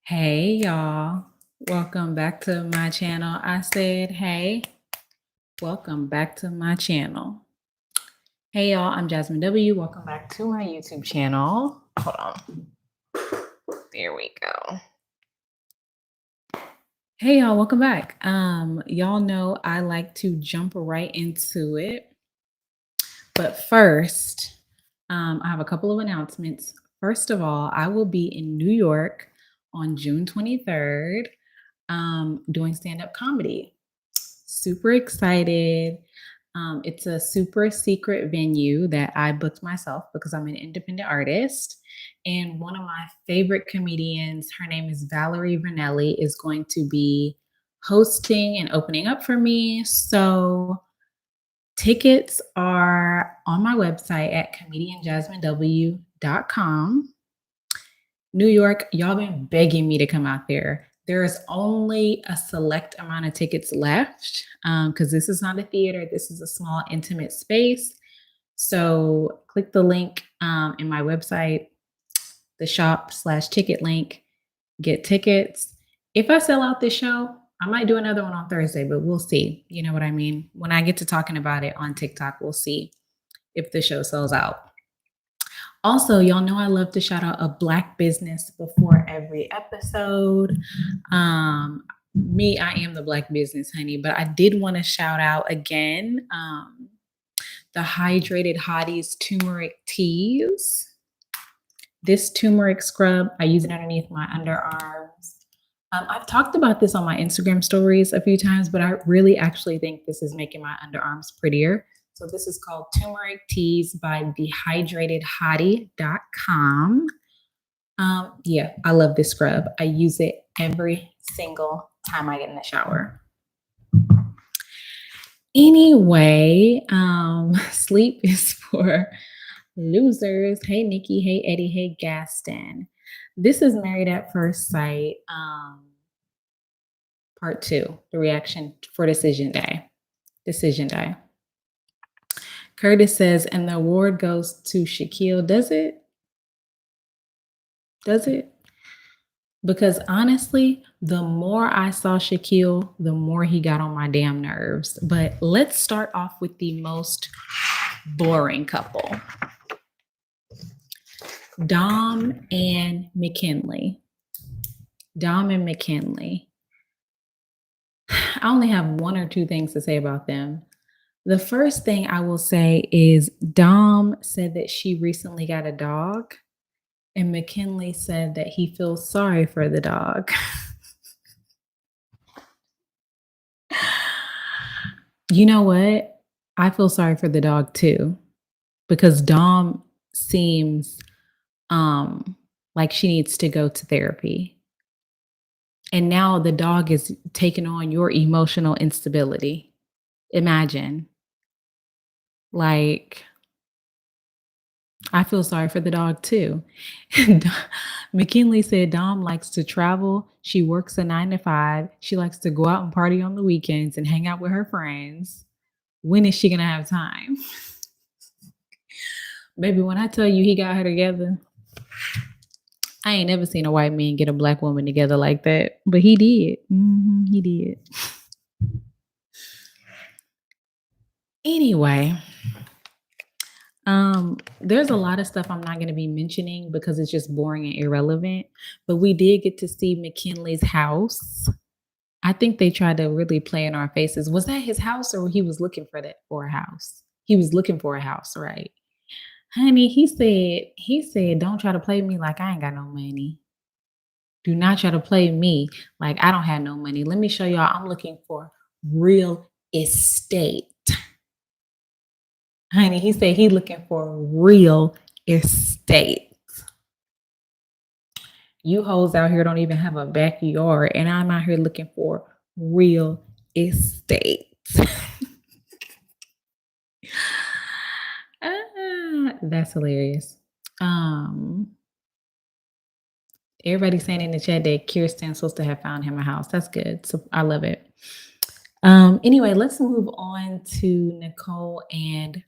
Hey y'all, welcome back to my channel. I said, hey, welcome back to my channel. Hey y'all, I'm Jasmine W. Welcome back to my YouTube channel. Hold on. There we go. Hey y'all, welcome back. Y'all know I like to jump right into it. But first, I have a couple of announcements. First of all, I will be in New York on June 23rd doing stand-up comedy. Super excited. It's a super secret venue that I booked myself because I'm an independent artist. And one of my favorite comedians, her name is Valerie Vernelli, is going to be hosting and opening up for me. So tickets are on my website at comedianjasminew.com. New York, y'all been begging me to come out there. There is only a select amount of tickets left because this is not a theater. This is a small, intimate space. So click the link in my website, the shop/ticket link, get tickets. If I sell out this show, I might do another one on Thursday, but we'll see. You know what I mean? When I get to talking about it on TikTok, we'll see if the show sells out. Also, y'all know I love to shout out a Black business before every episode. I am the Black business, honey, but I did want to shout out again the Hydrated Hotties turmeric teas. This turmeric scrub, I use it underneath my underarms. I've talked about this on my Instagram stories a few times, but I really actually think this is making my underarms prettier. So this is called Turmeric Teas by dehydratedhottie.com. Yeah, I love this scrub. I use it every single time I get in the shower. Anyway, sleep is for losers. Hey, Nikki. Hey, Eddie. Hey, Gaston. This is Married at First Sight, part 2, the reaction for Decision Day. Decision Day. Curtis says, and the award goes to Shaquille. Does it? Does it? Because honestly, the more I saw Shaquille, the more he got on my damn nerves. But let's start off with the most boring couple. Dom and McKinley. Dom and McKinley. I only have one or two things to say about them. The first thing I will say is Dom said that she recently got a dog, and McKinley said that he feels sorry for the dog. You know what? I feel sorry for the dog too, because Dom seems like she needs to go to therapy. And now the dog is taking on your emotional instability. Imagine. Like, I feel sorry for the dog too. McKinley said Dom likes to travel. She works a 9 to 5. She likes to go out and party on the weekends and hang out with her friends. When is she going to have time? Baby, when I tell you he got her together, I ain't never seen a white man get a Black woman together like that, but he did. He did. Anyway, there's a lot of stuff I'm not going to be mentioning because it's just boring and irrelevant, but we did get to see McKinley's house. I think they tried to really play in our faces. Was that his house or he was looking for a house? He was looking for a house, right? Honey, he said, don't try to play me like I ain't got no money. Do not try to play me like I don't have no money. Let me show y'all I'm looking for real estate. Honey, he said he looking for real estate. You hoes out here don't even have a backyard, and I'm out here looking for real estate. That's hilarious. Everybody's saying in the chat that Kirsten's supposed to have found him a house. That's good. So I love it. Anyway, let's move on to Nicole and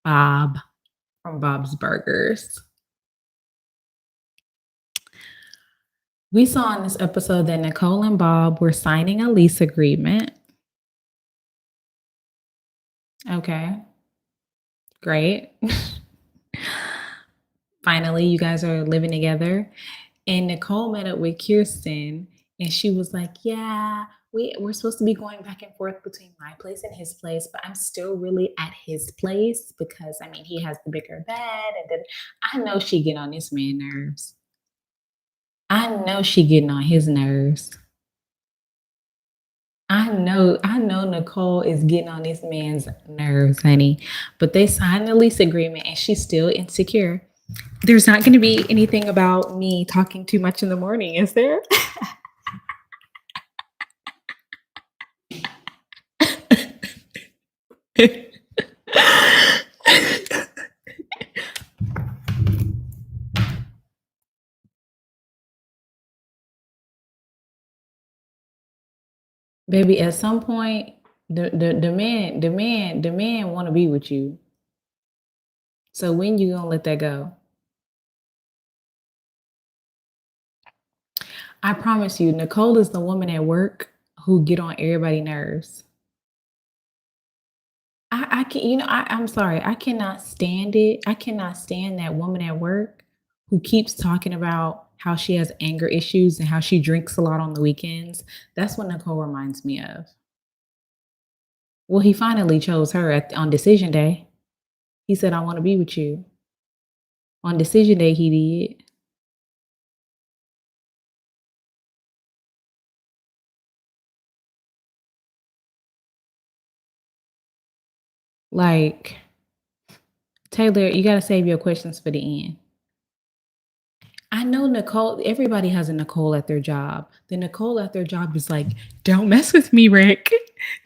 Bob from Bob's Burgers. We saw in this episode that Nicole and Bob were signing a lease agreement. Okay, great. Finally, you guys are living together. And Nicole met up with Kirsten and she was like, yeah, we're supposed to be going back and forth between my place and his place, but I'm still really at his place because I mean he has the bigger bed. And then I know she get on this man's nerves. I know she getting on his nerves. I know Nicole is getting on this man's nerves, honey. But they signed the lease agreement and she's still insecure. There's not going to be anything about me talking too much in the morning, is there? Baby, at some point, the man want to be with you. So when you gonna let that go? I promise you, Nicole is the woman at work who get on everybody's nerves. I can, I'm sorry, I cannot stand it. I cannot stand that woman at work who keeps talking about how she has anger issues and how she drinks a lot on the weekends. That's what Nicole reminds me of. Well, he finally chose her on decision day. He said, I want to be with you. On decision day, he did. Like, Taylor, you got to save your questions for the end. I know Nicole, everybody has a Nicole at their job. The Nicole at their job is like, don't mess with me, Rick.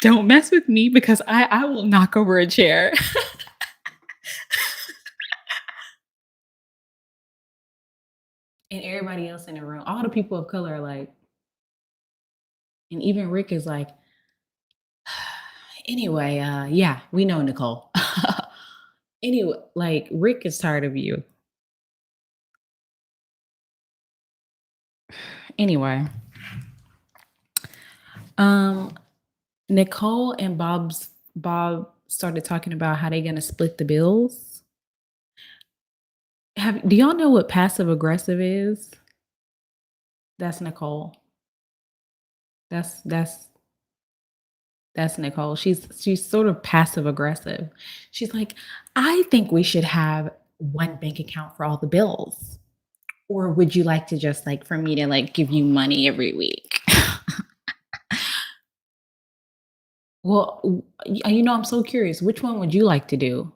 Don't mess with me because I will knock over a chair. And everybody else in the room, all the people of color are like, and even Rick is like, anyway, yeah, we know Nicole. Anyway, like Rick is tired of you. Anyway, um, Nicole and Bob started talking about how they're gonna split the bills. Do y'all know what passive aggressive is? That's Nicole. That's that's that's Nicole. She's sort of passive aggressive. She's like, I think we should have one bank account for all the bills. Or would you like to just like for me to like give you money every week? Well, I'm so curious. Which one would you like to do?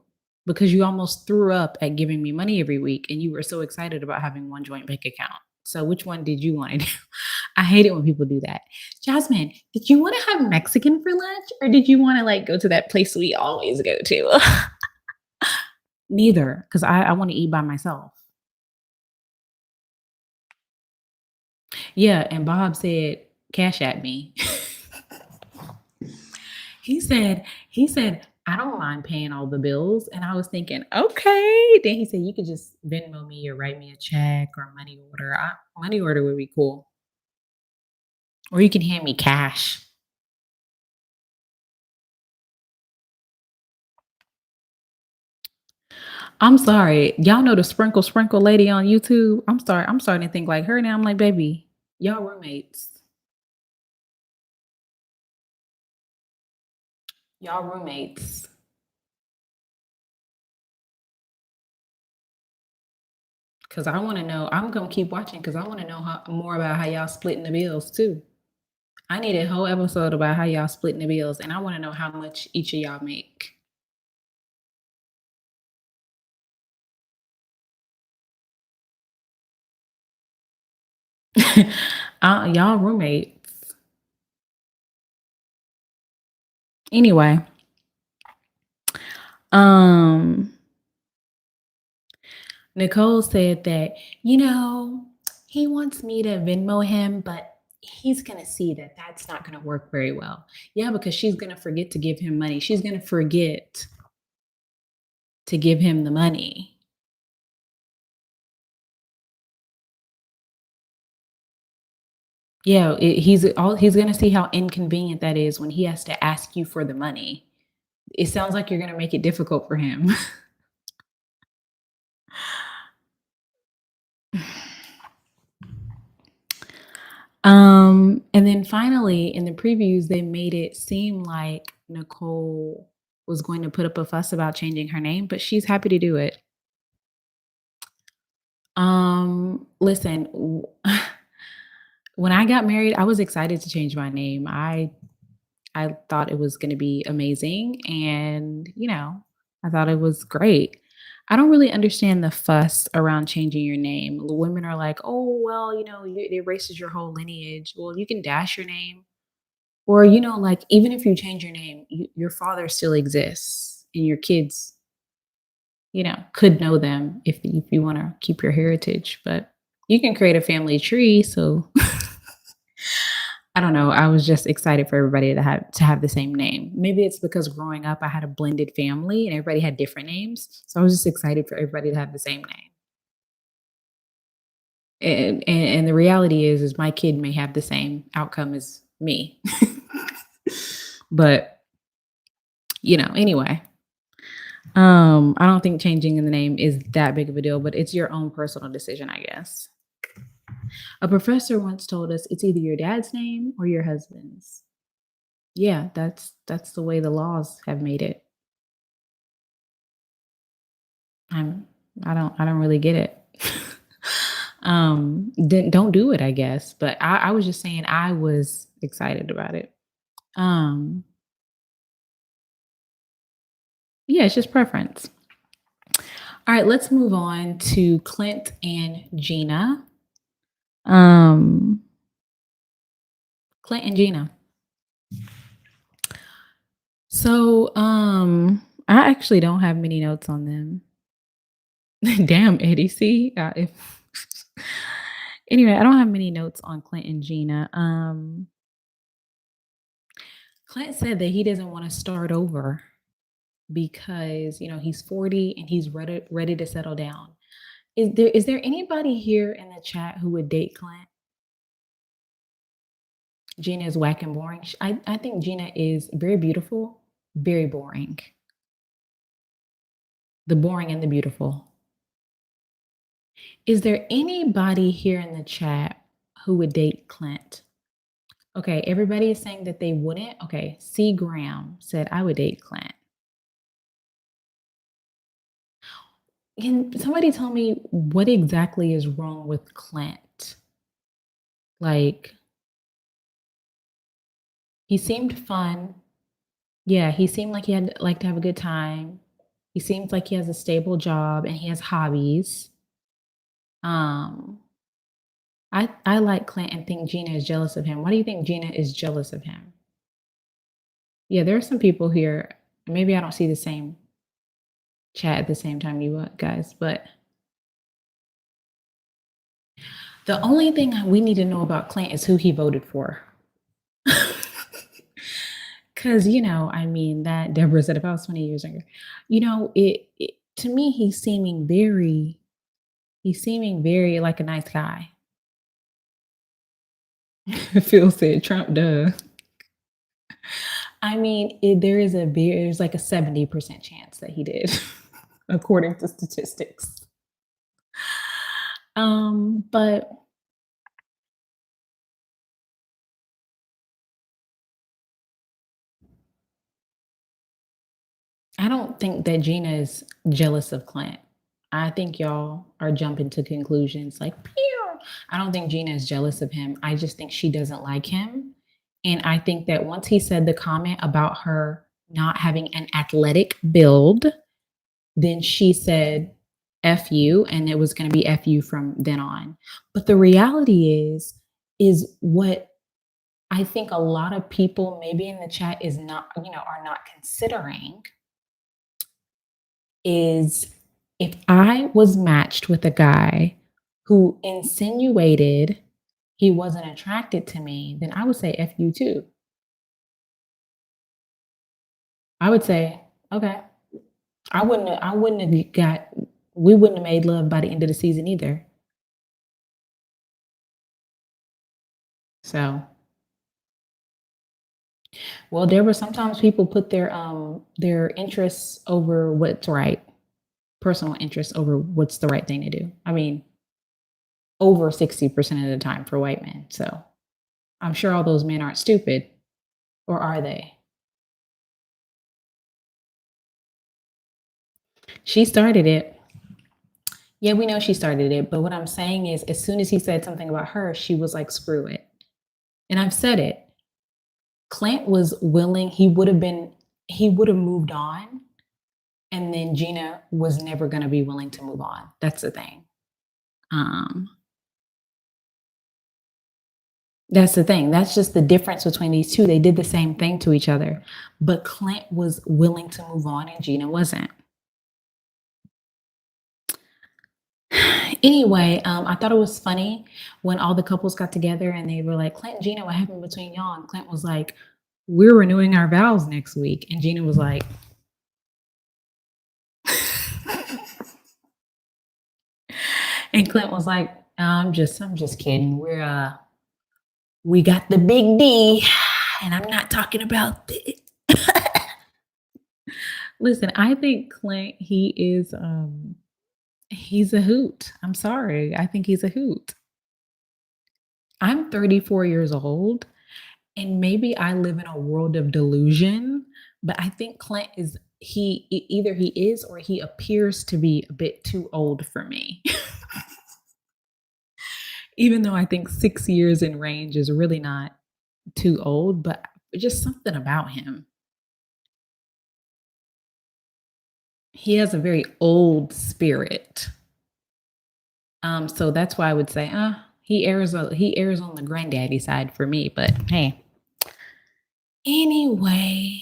Because you almost threw up at giving me money every week and you were so excited about having one joint bank account. So which one did you want to do? I hate it when people do that. Jasmine, did you want to have Mexican for lunch or did you want to like go to that place we always go to? Neither, because I want to eat by myself. Yeah, and Bob said, cash at me. He said, I don't mind paying all the bills. And I was thinking, okay. Then he said, you could just Venmo me or write me a check or money order. Money order would be cool. Or you can hand me cash. I'm sorry. Y'all know the sprinkle lady on YouTube? I'm sorry. I'm starting to think like her now. I'm like, baby, y'all roommates. Y'all roommates. Cause I want to know. I'm gonna keep watching because I want to know more about how y'all splitting the bills too. I need a whole episode about how y'all splitting the bills, and I want to know how much each of y'all make. Y'all roommates. Anyway, um, Nicole said that, he wants me to Venmo him, but he's going to see that that's not going to work very well. Yeah, because she's going to forget to give him money. She's going to forget to give him the money. Yeah, he's gonna see how inconvenient that is when he has to ask you for the money. It sounds like you're gonna make it difficult for him. And then finally, in the previews, they made it seem like Nicole was going to put up a fuss about changing her name, but she's happy to do it. Listen, when I got married, I was excited to change my name. I thought it was going to be amazing, and I thought it was great. I don't really understand the fuss around changing your name. Women are like, "Oh, well, it erases your whole lineage." Well, you can dash your name. Or, like, even if you change your name, your father still exists, and your kids, could know them if you want to keep your heritage. But you can create a family tree. So I don't know. I was just excited for everybody to have the same name. Maybe it's because growing up, I had a blended family and everybody had different names. So I was just excited for everybody to have the same name. And the reality is my kid may have the same outcome as me. But anyway. I don't think changing the name is that big of a deal, but it's your own personal decision, I guess. A professor once told us it's either your dad's name or your husband's. Yeah, that's the way the laws have made it. I'm I don't really get it. Then don't do it, I guess. But I was just saying I was excited about it. Um, yeah, it's just preference. All right, let's move on to Clint and Gina. Um, Clint and Gina. So, I actually don't have many notes on them. Damn, Eddie. See, if anyway, I don't have many notes on Clint and Gina. Clint said that he doesn't want to start over because he's 40 and he's ready to settle down. Is there anybody here in the chat who would date Clint? Gina is whack and boring. I think Gina is very beautiful, very boring. The boring and the beautiful. Is there anybody here in the chat who would date Clint? Okay, everybody is saying that they wouldn't. Okay, C. Graham said, I would date Clint. Can somebody tell me what exactly is wrong with Clint? Like, he seemed fun. Yeah, he seemed like he had like to have a good time. He seems like he has a stable job and he has hobbies. Um, I like Clint and think Gina is jealous of him. Why do you think Gina is jealous of him? Yeah, there are some people here. Maybe I don't see the same chat at the same time you guys, but the only thing we need to know about Clint is who he voted for. Because, I mean, that Deborah said if I was 20 years younger, it to me, he's seeming very like a nice guy. Phil said Trump, duh. I mean, there's like a 70% chance that he did, according to statistics. But I don't think that Gina is jealous of Clint. I think y'all are jumping to conclusions like, pew. I don't think Gina is jealous of him. I just think she doesn't like him. And I think that once he said the comment about her not having an athletic build, then she said, F you, and it was going to be F you from then on. But the reality is what I think a lot of people maybe in the chat is not, are not considering is if I was matched with a guy who insinuated he wasn't attracted to me, then I would say F you too. I would say, okay. We wouldn't have made love by the end of the season either. So, well, there were sometimes people put their interests over what's right, personal interests over what's the right thing to do. I mean, over 60% of the time for white men. So, I'm sure all those men aren't stupid, or are they? She started it. Yeah, we know she started it, but what I'm saying is as soon as he said something about her, she was like, "Screw it." And I've said it. Clint was willing, he would have moved on, and then Gina was never going to be willing to move on. That's the thing. Um that's the thing. That's just the difference between these two. They did the same thing to each other, but Clint was willing to move on and Gina wasn't. Anyway, I thought it was funny when all the couples got together and they were like, "Clint and Gina, what happened between y'all?" And Clint was like, "We're renewing our vows next week." And Gina was like, and Clint was like, I'm just kidding. We got the big D, and I'm not talking about the Listen, I think Clint, he's a hoot. I'm sorry. I think he's a hoot. I'm 34 years old, and maybe I live in a world of delusion, but I think Clint is either he is or he appears to be a bit too old for me. Even though I think 6 years in range is really not too old, but just something about him. He has a very old spirit. So that's why I would say, he airs on the granddaddy side for me, but hey. Anyway,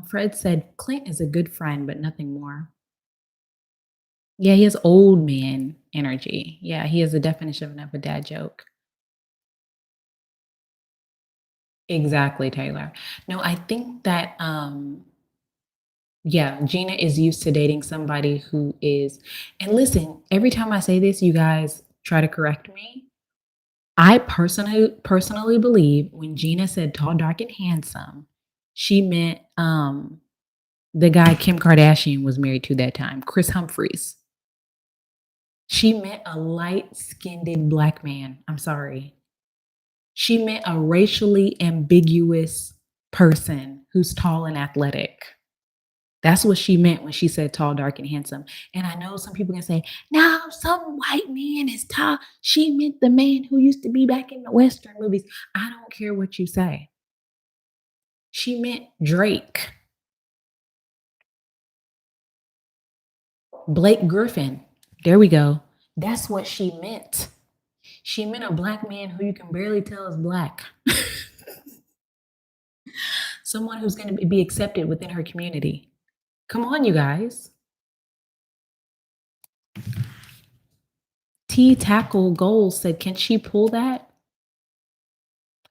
Fred said Clint is a good friend, but nothing more. Yeah, he has old man energy. Yeah, he has the definition of a dad joke. Exactly, Taylor. No, I think that yeah, Gina is used to dating somebody who is, and listen, every time I say this, you guys try to correct me. I personally believe when Gina said tall, dark, and handsome, she meant the guy Kim Kardashian was married to that time, Chris Humphries. She meant a light-skinned black man. I'm sorry. She meant a racially ambiguous person who's tall and athletic. That's what she meant when she said tall, dark, and handsome. And I know some people can say, no, some white man is tall. She meant the man who used to be back in the Western movies. I don't care what you say. She meant Drake, Blake Griffin. There we go. That's what she meant. She meant a black man who you can barely tell is black. Someone who's going to be accepted within her community. Come on, you guys. T Tackle Goals said, can she pull that?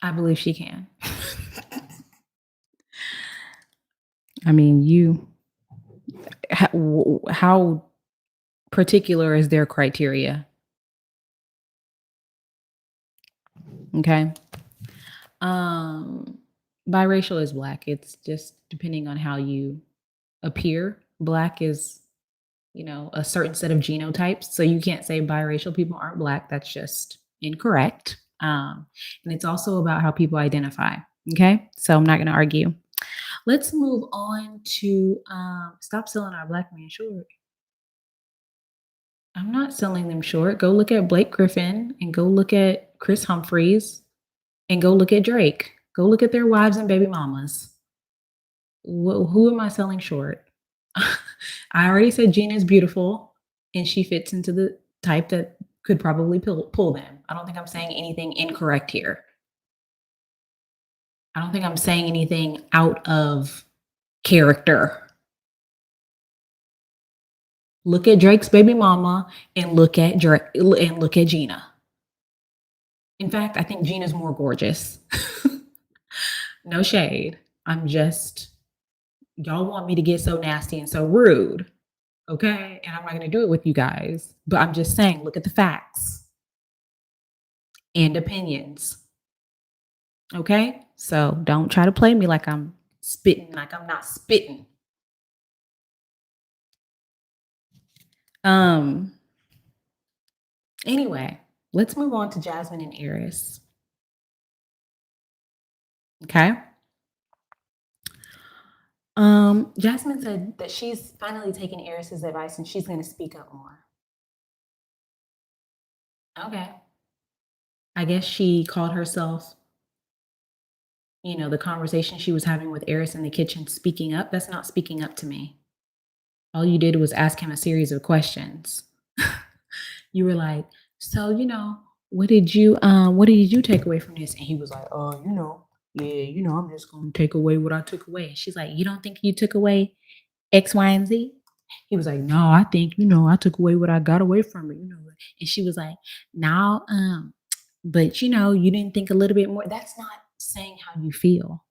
I believe she can. I mean, how particular is their criteria? Okay. Um, Biracial is black. It's just depending on how you appear. Black is, a certain set of genotypes. So you can't say biracial people aren't black. That's just incorrect. And it's also about how people identify. Okay. So I'm not going to argue. Let's move on to stop selling our black man short. I'm not selling them short. Go look at Blake Griffin and go look at Chris Humphries and go look at Drake. Go look at their wives and baby mamas. Who am I selling short? I already said Gina is beautiful and she fits into the type that could probably pull them. I don't think I'm saying anything incorrect here. I don't think I'm saying anything out of character. Look at Drake's baby mama and look at Drake and look at Gina. In fact, I think Gina's more gorgeous. No shade. Y'all want me to get so nasty and so rude. Okay. And I'm not going to do it with you guys. But I'm just saying, look at the facts and opinions. Okay? So don't try to play me like I'm spitting, like I'm not spitting. Um, anyway, let's move on to Jasmine and Eris. Okay. Jasmine said that she's finally taken Eris's advice and she's going to speak up more. Okay. I guess she called herself, the conversation she was having with Eris in the kitchen speaking up. That's not speaking up to me. All you did was ask him a series of questions. You were like, so, what did you take away from this? And he was like, yeah, I'm just gonna take away what I took away. And she's like, you don't think you took away X, Y, and Z? He was like, no, I think, I took away what I got away from it. And she was like, no, but you didn't think a little bit more. That's not saying how you feel.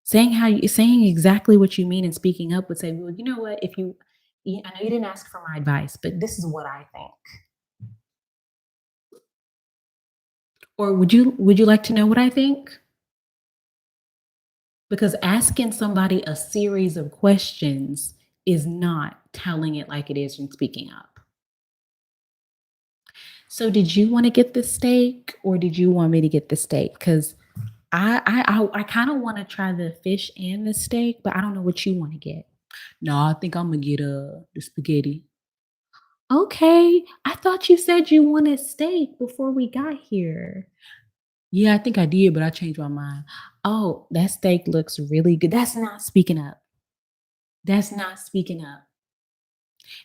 Saying exactly what you mean and speaking up would say, well, you know what, if you I know you didn't ask for my advice, but this is what I think. Or would you like to know what I think? Because asking somebody a series of questions is not telling it like it is and speaking up. So did you want to get the steak or did you want me to get the steak? Because I kind of want to try the fish and the steak, but I don't know what you want to get. No, I think I'm gonna get the spaghetti. Okay, I thought you said you wanted steak before we got here. Yeah, I think I did, but I changed my mind. Oh, that steak looks really good. That's not speaking up. That's not speaking up.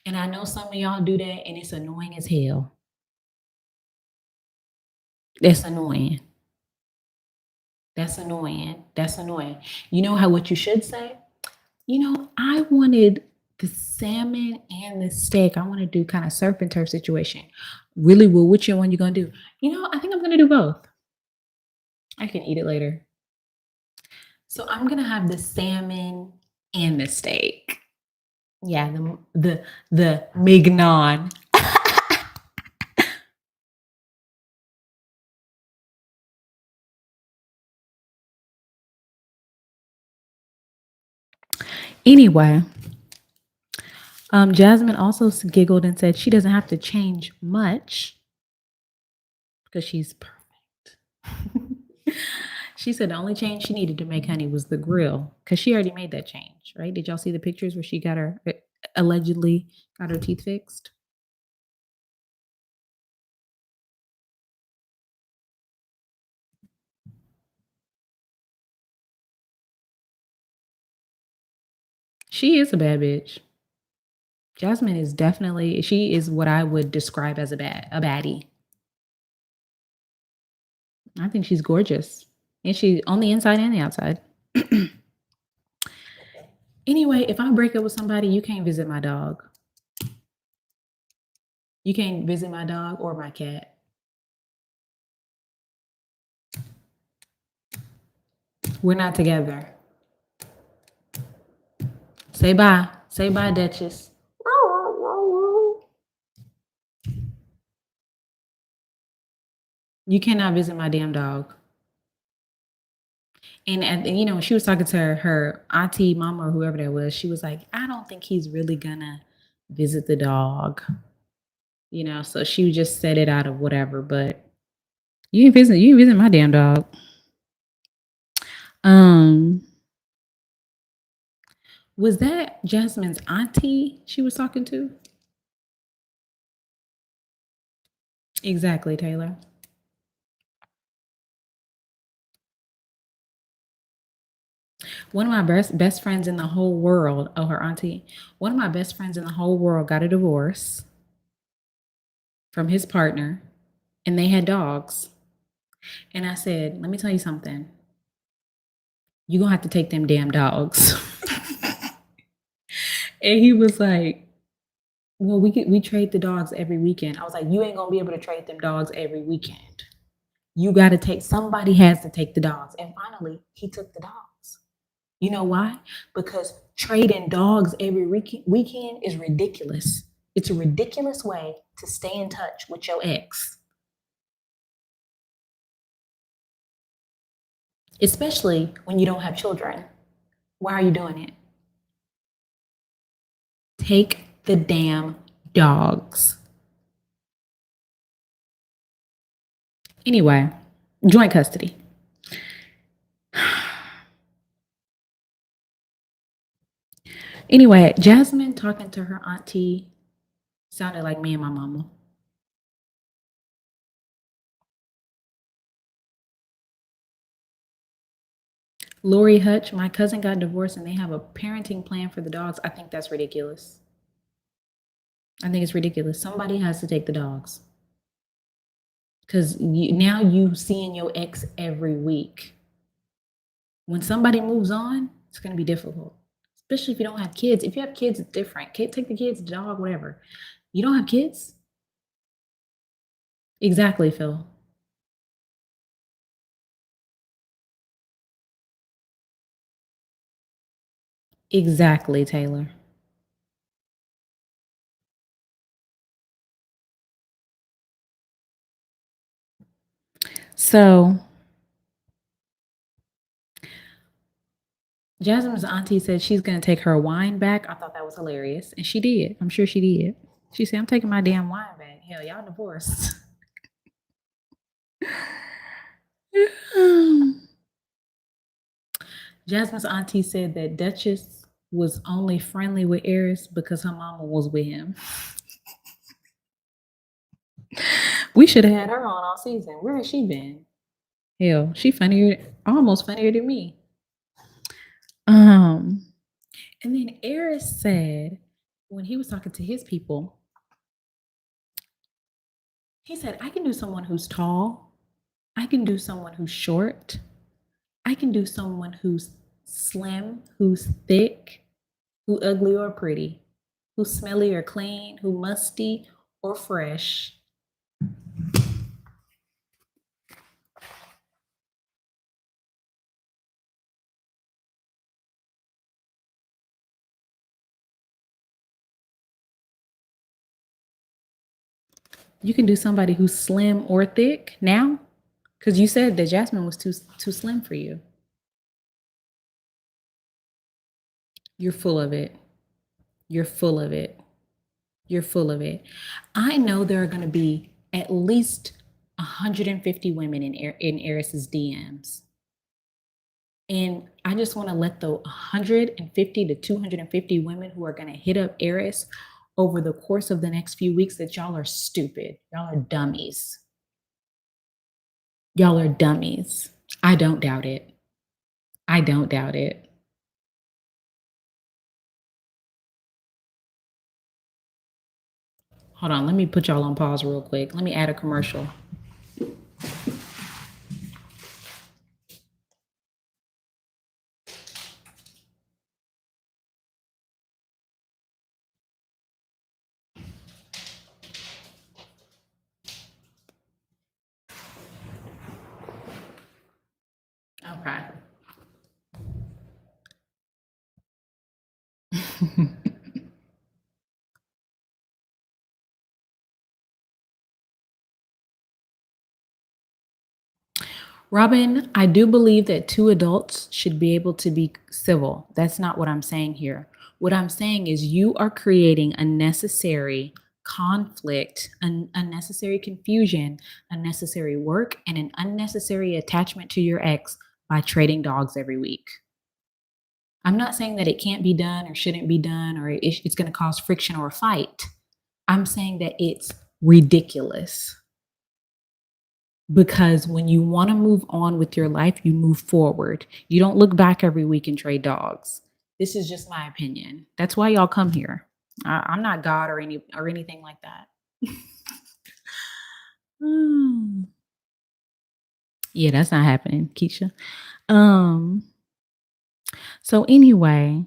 And I know some of y'all do that and it's annoying as hell. That's annoying. That's annoying. That's annoying. You know how what you should say? I wanted the salmon and the steak. I want to do kind of surf and turf situation. Really? Well, which one you gonna do? I think I'm gonna do both. I can eat it later. So I'm gonna have the salmon and the steak. Yeah, the mignon. Anyway, Jasmine also giggled and said she doesn't have to change much because she's perfect. She said the only change she needed to make, honey, was the grill because she already made that change, right? Did y'all see the pictures where she got her allegedly got her teeth fixed? She is a bad bitch. Jasmine is definitely she is what I would describe as a baddie. I think she's gorgeous. And she on the inside and the outside. Anyway, if I break up with somebody, you can't visit my dog. You can't visit my dog or my cat. We're not together. Say bye. Say bye, Duchess. You cannot visit my damn dog. And she was talking to her auntie, mama, or whoever that was. She was like, I don't think he's really gonna visit the dog. So she just said it out of whatever, but you can visit my damn dog. Um, was that Jasmine's auntie she was talking to? Exactly, Taylor. One of my best friends in the whole world, oh, her auntie, one of my best friends in the whole world got a divorce from his partner and they had dogs. And I said, let me tell you something. You're gonna have to take them damn dogs. And he was like, well, we trade the dogs every weekend. I was like, you ain't gonna be able to trade them dogs every weekend. You gotta take somebody has to take the dogs. And finally, he took the dogs. You know why? Because trading dogs every weekend is ridiculous. It's a ridiculous way to stay in touch with your ex. especially when you don't have children. Why are you doing it? Take the damn dogs. Anyway, joint custody. Anyway, Jasmine talking to her auntie sounded like me and my mama. Lori Hutch, my cousin got divorced and they have a parenting plan for the dogs. I think that's ridiculous. I think it's ridiculous. Somebody has to take the dogs. Because now you seeing your ex every week. When somebody moves on, it's going to be difficult, especially if you don't have kids. If you have kids, it's different. Take the kids, the dog, whatever. You don't have kids? Exactly, Phil. Exactly, Taylor. So Jasmine's auntie said she's going to take her wine back. I thought that was hilarious. And she did. I'm sure she did. She said, I'm taking my damn wine back. Hell, y'all divorced. Jasmine's auntie said that Duchess was only friendly with Eris because her mama was with him. We should have had her on all season. Where has she been? Hell, she funnier, almost funnier than me. Um, and then Eris said when he was talking to his people, he said, I can do someone who's tall. I can do someone who's short. I can do someone who's slim, who's thick, who ugly or pretty, who's smelly or clean, who musty or fresh. You can do somebody who's slim or thick now, because you said that Jasmine was too slim for you. You're full of it. You're full of it. You're full of it. I know there are going to be at least 150 women in Eris's DMs. And I just want to let the 150 to 250 women who are going to hit up Eris over the course of the next few weeks that y'all are stupid. Y'all are dummies. Y'all are dummies. I don't doubt it. I don't doubt it. Hold on, let me put y'all on pause real quick. Let me add a commercial. Okay. Robin, I do believe that two adults should be able to be civil. That's not what I'm saying here. What I'm saying is you are creating unnecessary conflict, an unnecessary confusion, unnecessary work, and an unnecessary attachment to your ex by trading dogs every week. I'm not saying that it can't be done or shouldn't be done or it's going to cause friction or a fight. I'm saying that it's ridiculous. Because when you want to move on with your life, you move forward. You don't look back every week and trade dogs. This is just my opinion. That's why y'all come here. I'm not God or anything like that. Hmm. Yeah, that's not happening, Keisha. Um. So anyway,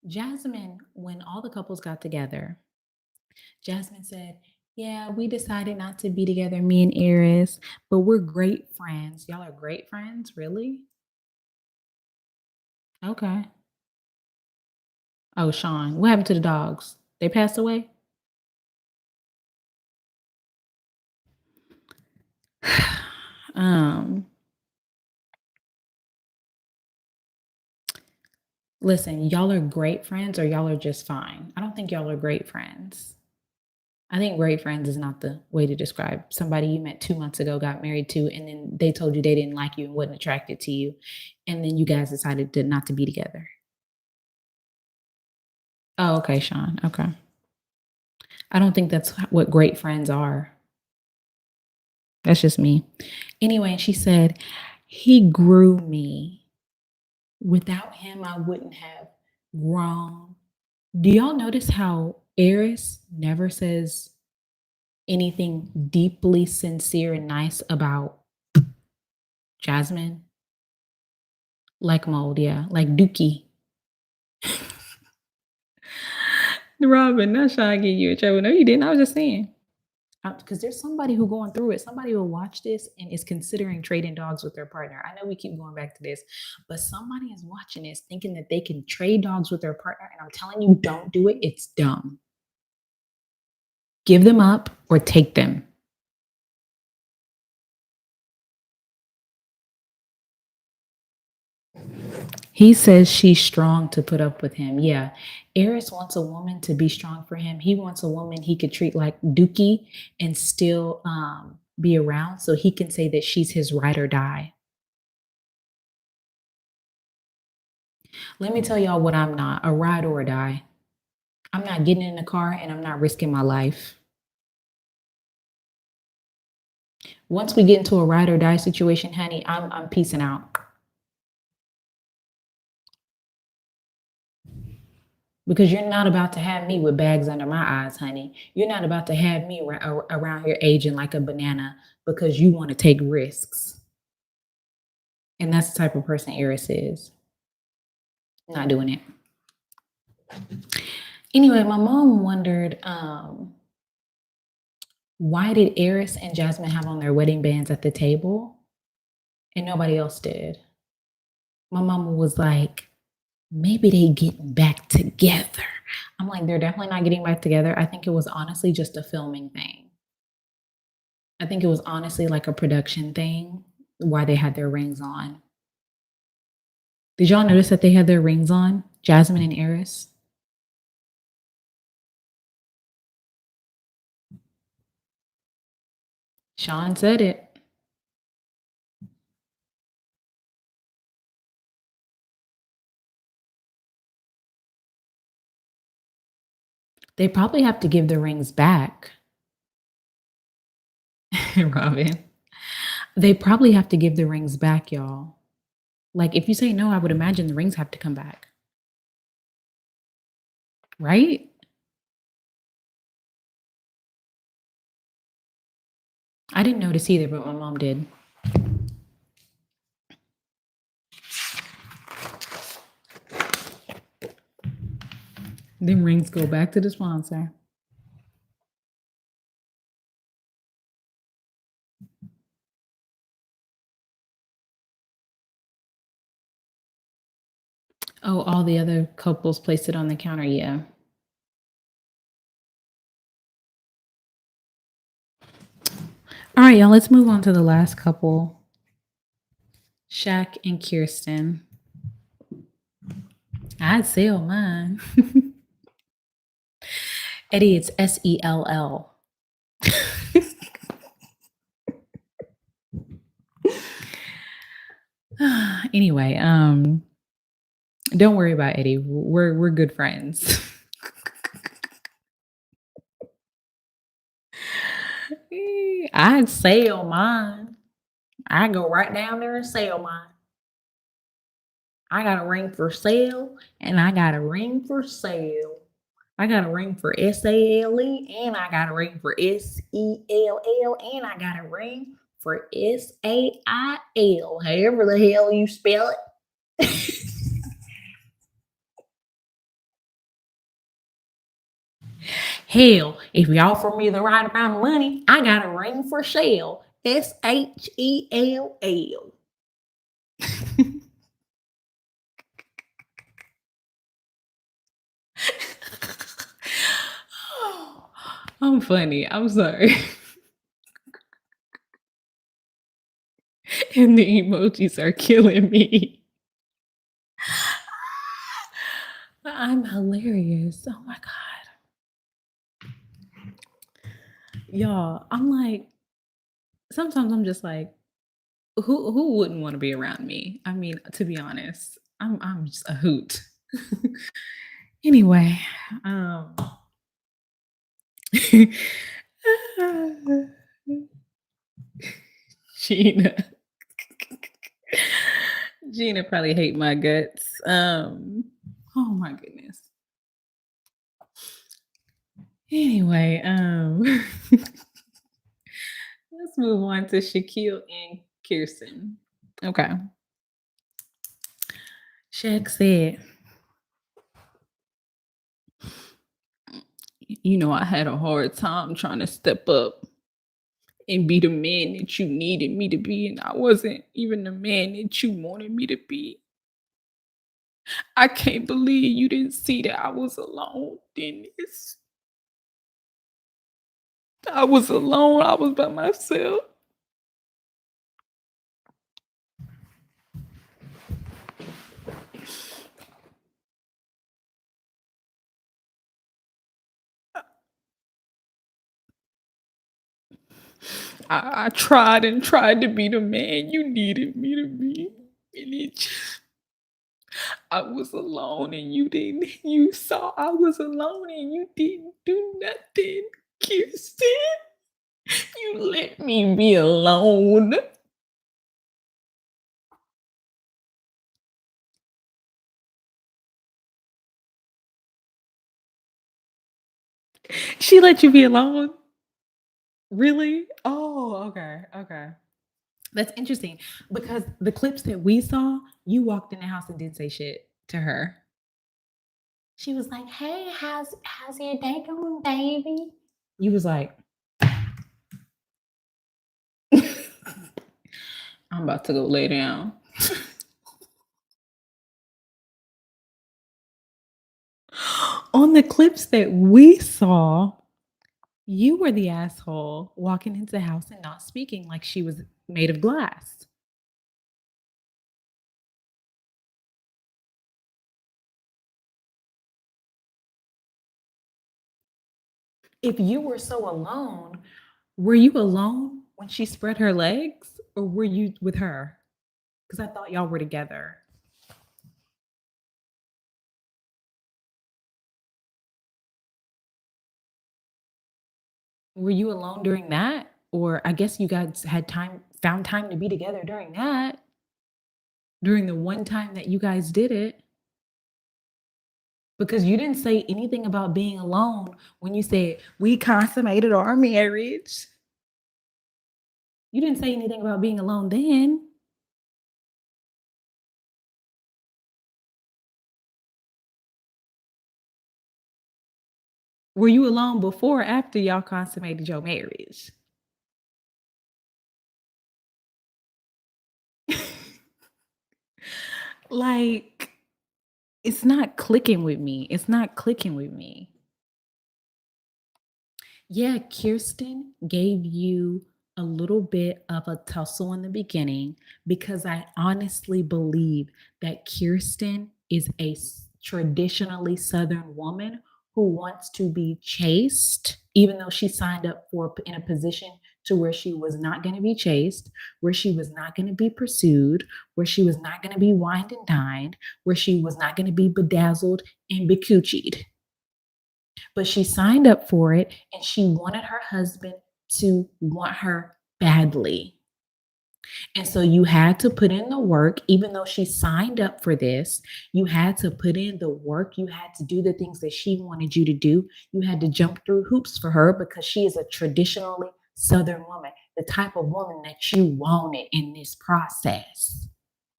Jasmine, when all the couples got together, Jasmine said, "Yeah, we decided not to be together, me and Eris, but we're great friends. Y'all are great friends, really? Okay." Oh, Sean, what happened to the dogs? They passed away? Um, Listen, y'all are great friends or y'all are just fine. I don't think y'all are great friends. I think great friends is not the way to describe somebody you met 2 months ago, got married to, and then they told you they didn't like you and wasn't attracted to you, and then you guys decided to not to be together. Oh, okay, Sean. Okay. I don't think that's what great friends are. That's just me. Anyway, she said, he grew me. Without him, I wouldn't have grown. Do y'all notice how Eris never says anything deeply sincere and nice about Jasmine? Like mold, yeah, like Dookie. Robin, not trying to get you in trouble. No, you didn't. I was just saying. Because there's somebody who going through it. Somebody will watch this and is considering trading dogs with their partner. I know we keep going back to this, but somebody is watching this thinking that they can trade dogs with their partner. And I'm telling you, don't do it. It's dumb. Give them up or take them. He says she's strong to put up with him. Yeah. Eris wants a woman to be strong for him. He wants a woman he could treat like Dookie and still be around so he can say that she's his ride or die. Let me tell y'all what I'm not, a ride or die. I'm not getting in the car and I'm not risking my life. Once we get into a ride or die situation, honey, I'm peacing out. Because you're not about to have me with bags under my eyes, honey. You're not about to have me around here aging like a banana because you want to take risks. And that's the type of person Eris is. Not doing it. Anyway, my mom wondered why did Eris and Jasmine have on their wedding bands at the table and nobody else did? My mama was like, maybe they getting back together. I'm like, they're definitely not getting back together. I think it was honestly just a filming thing. I think it was honestly like a production thing why they had their rings on. Did y'all notice that they had their rings on? Jasmine and Eris? Sean said it. They probably have to give the rings back. Robin. They probably have to give the rings back, y'all. Like, if you say no, I would imagine the rings have to come back. Right? I didn't notice either, but my mom did. Them rings go back to the sponsor. Oh, all the other couples placed it on the counter. Yeah. All right, y'all, let's move on to the last couple. Shaq and Kirsten. I'd sell mine. Eddie, it's SELL. Anyway, don't worry about Eddie. We're good friends. I'd sell mine. I go right down there and sell mine. I got a ring for sale and I got a ring for sale. I got a ring for SALE and I got a ring for SELL and I got a ring for SAIL. However the hell you spell it. Hell, if you offer me the right amount of money, I got a ring for sale. SHELL. I'm funny. I'm sorry. And the emojis are killing me. I'm hilarious. Oh my God. Y'all, I'm like, sometimes I'm just like, who wouldn't want to be around me? I mean, to be honest, I'm just a hoot. Anyway, um Gina. Gina probably hate my guts. Oh my goodness. Anyway, let's move on to Shaquille and Kirsten. Okay. Shaq said, I had a hard time trying to step up and be the man that you needed me to be, and I wasn't even the man that you wanted me to be. I can't believe you didn't see that I was alone, Dennis. I was alone. I was by myself. I tried and tried to be the man you needed me to be. And I was alone and you didn't. You saw I was alone and you didn't do nothing. Kirsten, you let me be alone. She let you be alone? Really? Oh, okay. Okay. That's interesting because the clips that we saw, you walked in the house and didn't say shit to her. She was like, "Hey, how's your day going, baby?" You was like, "I'm about to go lay down." On the clips that we saw, you were the asshole walking into the house and not speaking like she was made of glass. If you were so alone, were you alone when she spread her legs or were you with her? Because I thought y'all were together. Were you alone during that? Or I guess you guys had found time to be together during that, during the one time that you guys did it. Because you didn't say anything about being alone when you said, we consummated our marriage. You didn't say anything about being alone then. Were you alone before or after y'all consummated your marriage? Like, it's not clicking with me. It's not clicking with me. Yeah, Kirsten gave you a little bit of a tussle in the beginning because I honestly believe that Kirsten is a traditionally Southern woman who wants to be chased, even though she signed up for in a position to where she was not going to be chased, where she was not going to be pursued, where she was not going to be wined and dined, where she was not going to be bedazzled and becoochied, but she signed up for it and she wanted her husband to want her badly. And so you had to put in the work, even though she signed up for this. You had to put in the work. You had to do the things that she wanted you to do. You had to jump through hoops for her because she is a traditionally Southern woman, the type of woman that you wanted in this process.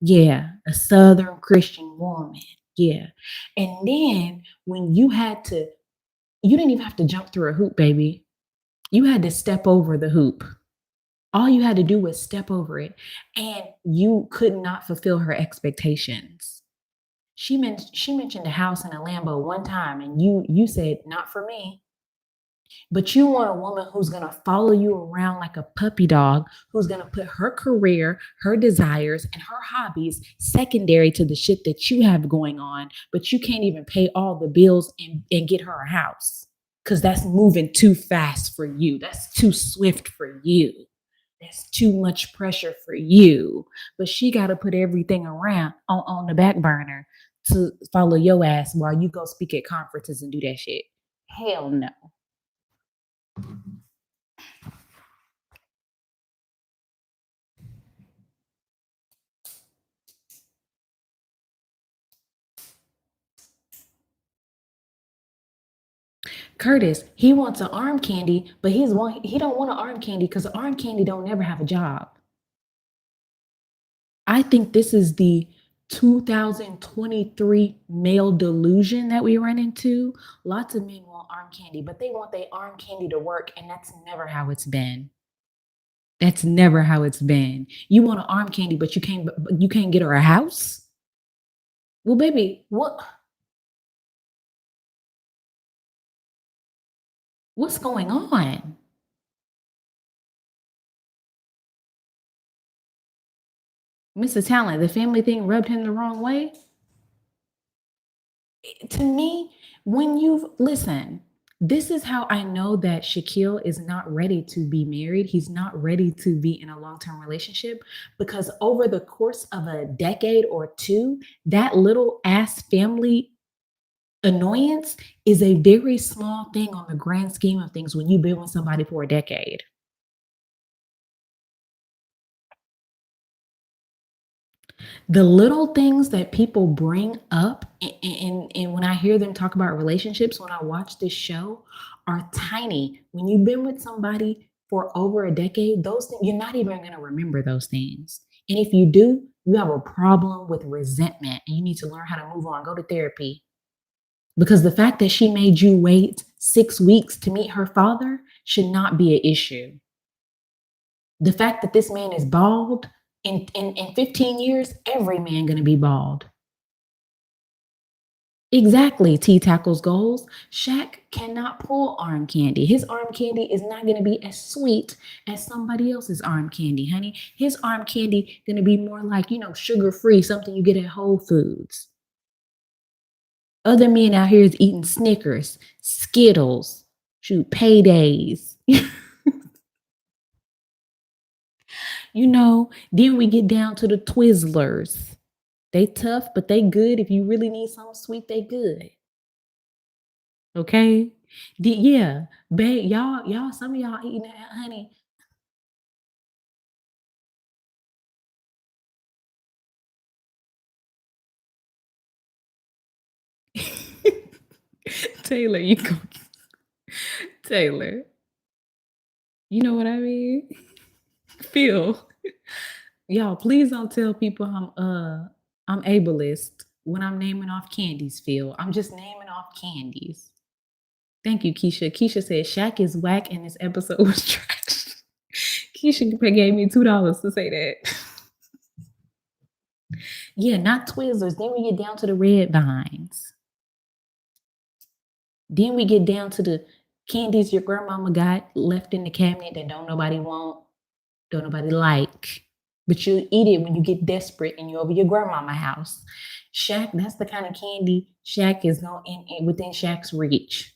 Yeah, a Southern Christian woman. Yeah. And then when you didn't even have to jump through a hoop, baby. You had to step over the hoop. All you had to do was step over it, and you could not fulfill her expectations. She mentioned a house and a Lambo one time, and you said, "Not for me." But you want a woman who's going to follow you around like a puppy dog, who's going to put her career, her desires, and her hobbies secondary to the shit that you have going on, but you can't even pay all the bills and get her a house because that's moving too fast for you. That's too swift for you. That's too much pressure for you. But she got to put everything around on the back burner to follow your ass while you go speak at conferences and do that shit. Hell no. Curtis, he wants an arm candy, but he don't want an arm candy because arm candy don't never have a job. I think this is the 2023 male delusion that we run into. Lots of men want arm candy, but they want their arm candy to work, and that's never how it's been. That's never how it's been. You want an arm candy, but you can't get her a house? Well, baby, what's going on? Mr. Talent, the family thing rubbed him the wrong way. To me, when you've listen, this is how I know that Shaquille is not ready to be married. He's not ready to be in a long-term relationship because over the course of a decade or two, that little ass family annoyance is a very small thing on the grand scheme of things when you've been with somebody for a decade. The little things that people bring up and when I hear them talk about relationships when I watch this show are tiny. When you've been with somebody for over a decade, those things you're not even going to remember those things. And if you do, you have a problem with resentment and you need to learn how to move on. Go to therapy. Because the fact that she made you wait 6 weeks to meet her father should not be an issue. The fact that this man is bald in 15 years, every man gonna be bald. Exactly, T tackles goals. Shaq cannot pull arm candy. His arm candy is not gonna be as sweet as somebody else's arm candy, honey. His arm candy gonna be more like, sugar free, something you get at Whole Foods. Other men out here is eating Snickers, Skittles, shoot, paydays. Then we get down to the Twizzlers. They tough, but they good. If you really need something sweet, they good. Okay. Yeah, babe, y'all, some of y'all eating that, honey. Taylor, you go. Taylor, you know what I mean? Phil, y'all, please don't tell people I'm ableist when I'm naming off candies, Phil. I'm just naming off candies. Thank you, Keisha. Keisha said Shaq is whack and this episode was trash. Keisha gave me $2 to say that. Yeah, not Twizzlers. Then we get down to the red vines. Then we get down to the candies your grandmama got left in the cabinet that don't nobody want, don't nobody like. But you eat it when you get desperate and you're over your grandmama house. Shaq, that's the kind of candy Shaq is going in within Shaq's reach.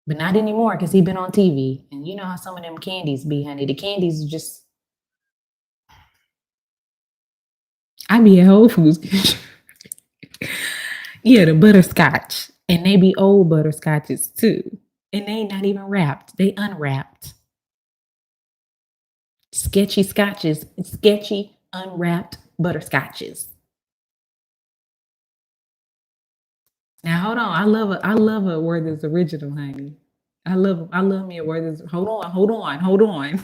But not anymore because he been on TV. And you know how some of them candies be, honey. The candies just I be at Whole Foods. Yeah, the butterscotch. And they be old butterscotches too. And they not even wrapped. They unwrapped. Sketchy scotches, sketchy unwrapped butterscotches. Now hold on. I love a word that's original, honey. I love me a word that's hold on. Hold on. Hold on.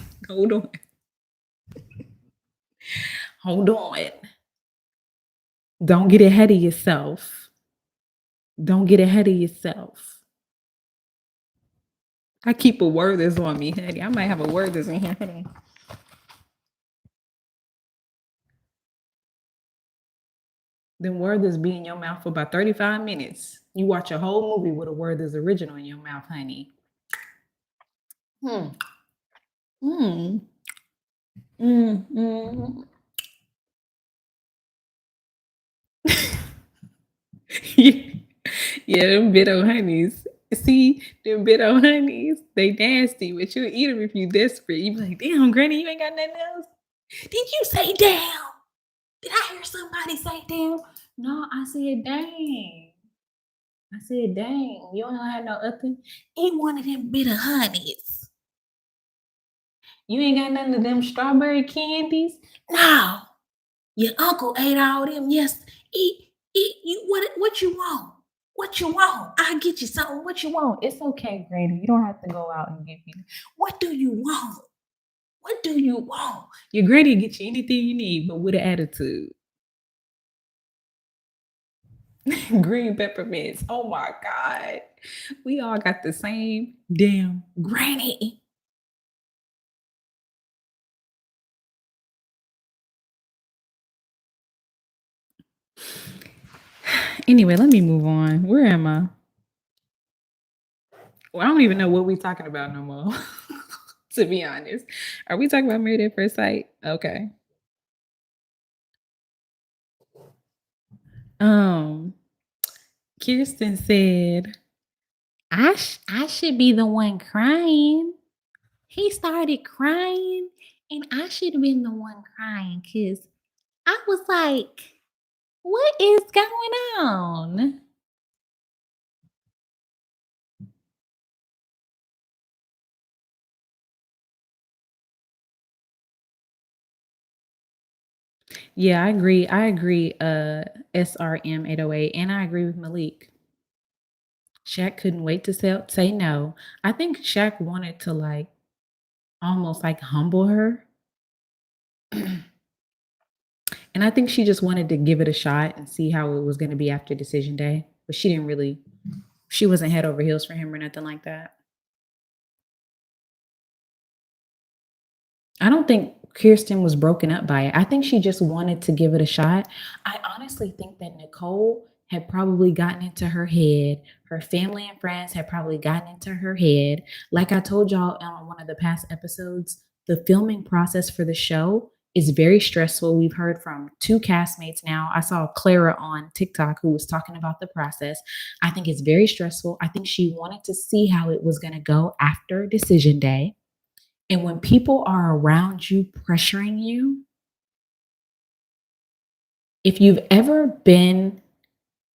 Don't get ahead of yourself. Don't get ahead of yourself. I keep a word that's on me, honey. I might have a word that's in here, honey. Then word that's be in your mouth for about 35 minutes. You watch a whole movie with a word that's original in your mouth, honey. Hmm. Mm. Mm, mm. Yeah, them bitter honeys. See, them bitter honeys, they nasty, but you'll eat them if you desperate. You be like, "Damn, granny, you ain't got nothing else?" Did you say damn? Did I hear somebody say damn? No, I said dang. I said, dang, you don't have no other. Eat one of them bitter honeys. You ain't got none of them strawberry candies? No. Your uncle ate all them. Yes. Eat you what you want? What you want? I'll get you something. What you want? It's okay, Granny. You don't have to go out and get me. What do you want? What do you want? Your granny get you anything you need, but with an attitude. Green peppermints. Oh my God. We all got the same damn granny. Anyway, let me move on. Where am I? Well, I don't even know what we talking about no more. To be honest, are we talking about Married at First Sight? Okay. Um, Kirsten said, I should be the one crying. He started crying, and I should have been the one crying because I was like, what is going on? Yeah, I agree. I agree. SRM 808, and I agree with Malik. Shaq couldn't wait to say no. I think Shaq wanted to like almost like humble her. And I think she just wanted to give it a shot and see how it was going to be after decision day. But she didn't really, she wasn't head over heels for him or nothing like that. I don't think Kirsten was broken up by it. I think she just wanted to give it a shot. I honestly think that Nicole had probably gotten into her head. Her family and friends had probably gotten into her head. Like I told y'all on one of the past episodes, the filming process for the show is very stressful. We've heard from two castmates now. I saw Clara on TikTok who was talking about the process. I think it's very stressful. I think she wanted to see how it was going to go after decision day, and when people are around you pressuring you, if you've ever been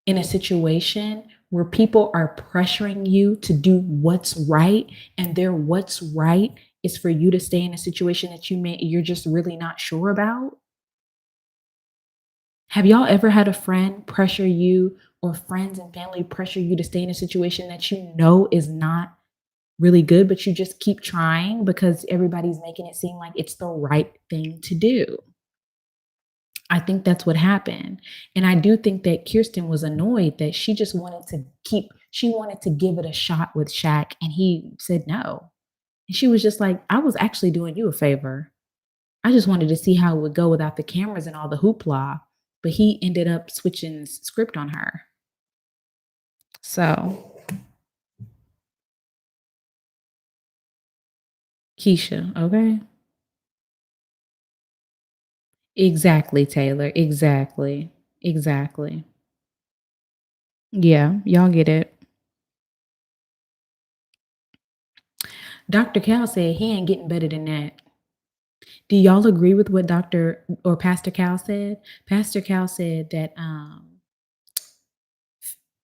in a situation where people are pressuring you to do what's right and their what's right is for you to stay in a situation that you're just really not sure about. Have y'all ever had a friend pressure you or friends and family pressure you to stay in a situation that you know is not really good, but you just keep trying because everybody's making it seem like it's the right thing to do? I think that's what happened. And I do think that Kirsten was annoyed that she just wanted to she wanted to give it a shot with Shaq and he said no. And she was just like, I was actually doing you a favor. I just wanted to see how it would go without the cameras and all the hoopla. But he ended up switching script on her. So, Keisha, okay? Exactly, Taylor. Exactly. Exactly. Yeah, y'all get it. Dr. Cal said he ain't getting better than that. Do y'all agree with what Dr. or Pastor Cal said? Pastor Cal said that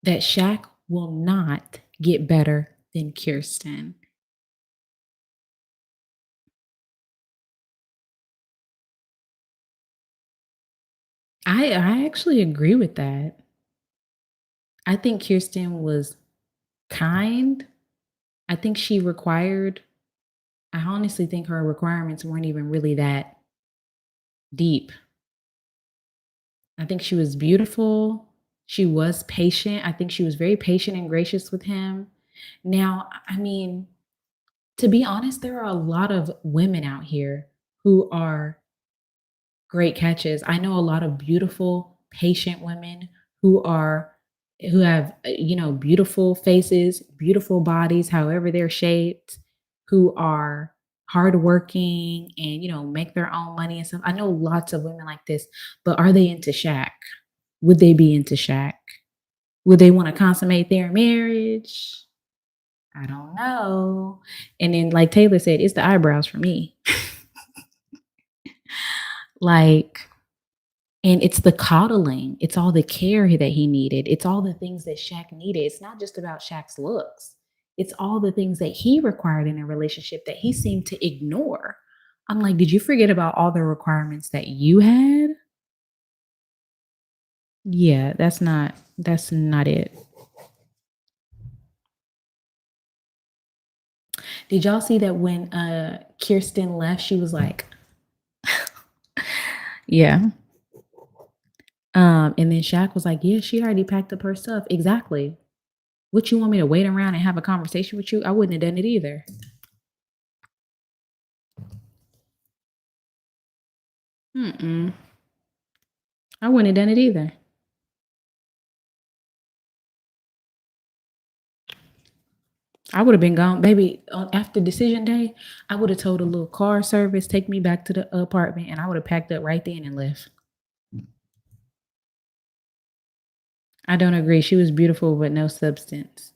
that Shaq will not get better than Kirsten. I actually agree with that. I think Kirsten was kind. I think she required I honestly think her requirements weren't even really that deep. I think she was beautiful. She was patient. I think she was very patient and gracious with him. Now, I mean, to be honest, there are a lot of women out here who are great catches. I know a lot of beautiful, patient women who are who have, beautiful faces, beautiful bodies, however they're shaped, who are hardworking and, make their own money and stuff. I know lots of women like this, but are they into Shaq? Would they be into Shaq? Would they want to consummate their marriage? I don't know. And then, like Taylor said, it's the eyebrows for me. Like, and it's the coddling. It's all the care that he needed. It's all the things that Shaq needed. It's not just about Shaq's looks. It's all the things that he required in a relationship that he seemed to ignore. I'm like, did you forget about all the requirements that you had? Yeah, that's not it. Did y'all see that when Kirsten left, she was like, yeah. And then Shaq was like, yeah, she already packed up her stuff. Exactly. What, you want me to wait around and have a conversation with you? I wouldn't have done it either. Mm-mm. I wouldn't have done it either. I would have been gone, baby. After decision day, I would have told a little car service take me back to the apartment, and I would have packed up right then and left. I don't agree. She was beautiful, but no substance.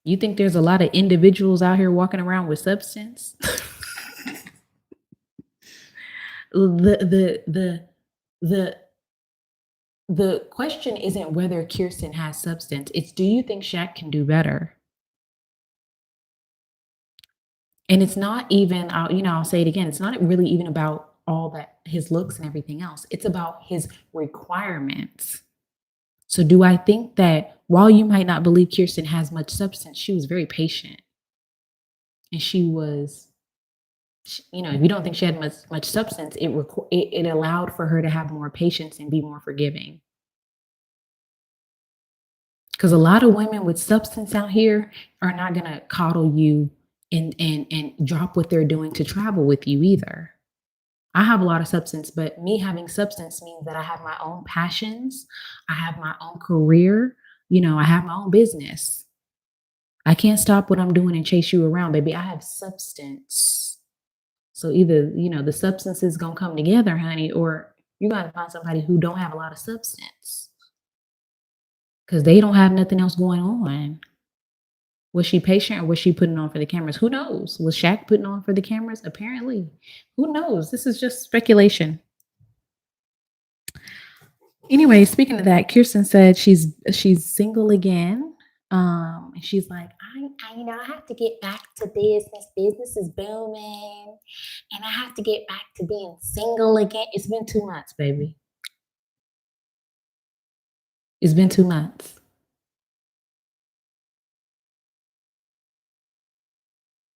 You think there's a lot of individuals out here walking around with substance? the the the the question isn't whether Kirsten has substance. It's, do you think Shaq can do better? And it's not even, I'll say it again, it's not really even about all that, his looks and everything else. It's about his requirements. So do I think that while you might not believe Kirsten has much substance, she was very patient, and she was, if you don't think she had much substance, it allowed for her to have more patience and be more forgiving. Because a lot of women with substance out here are not gonna coddle you and drop what they're doing to travel with you either. I have a lot of substance, but me having substance means that I have my own passions, I have my own career, I have my own business. I can't stop what I'm doing and chase you around, baby. I have substance. So either, the substance is gonna come together, honey, or you gotta find somebody who don't have a lot of substance. Because they don't have nothing else going on. Was she patient, or was she putting on for the cameras? Who knows? Was Shaq putting on for the cameras? Apparently. Who knows? This is just speculation. Anyway, speaking of that, Kirsten said she's single again. And she's like, I have to get back to business. Business is booming, and I have to get back to being single again. It's been 2 months, baby. It's been 2 months.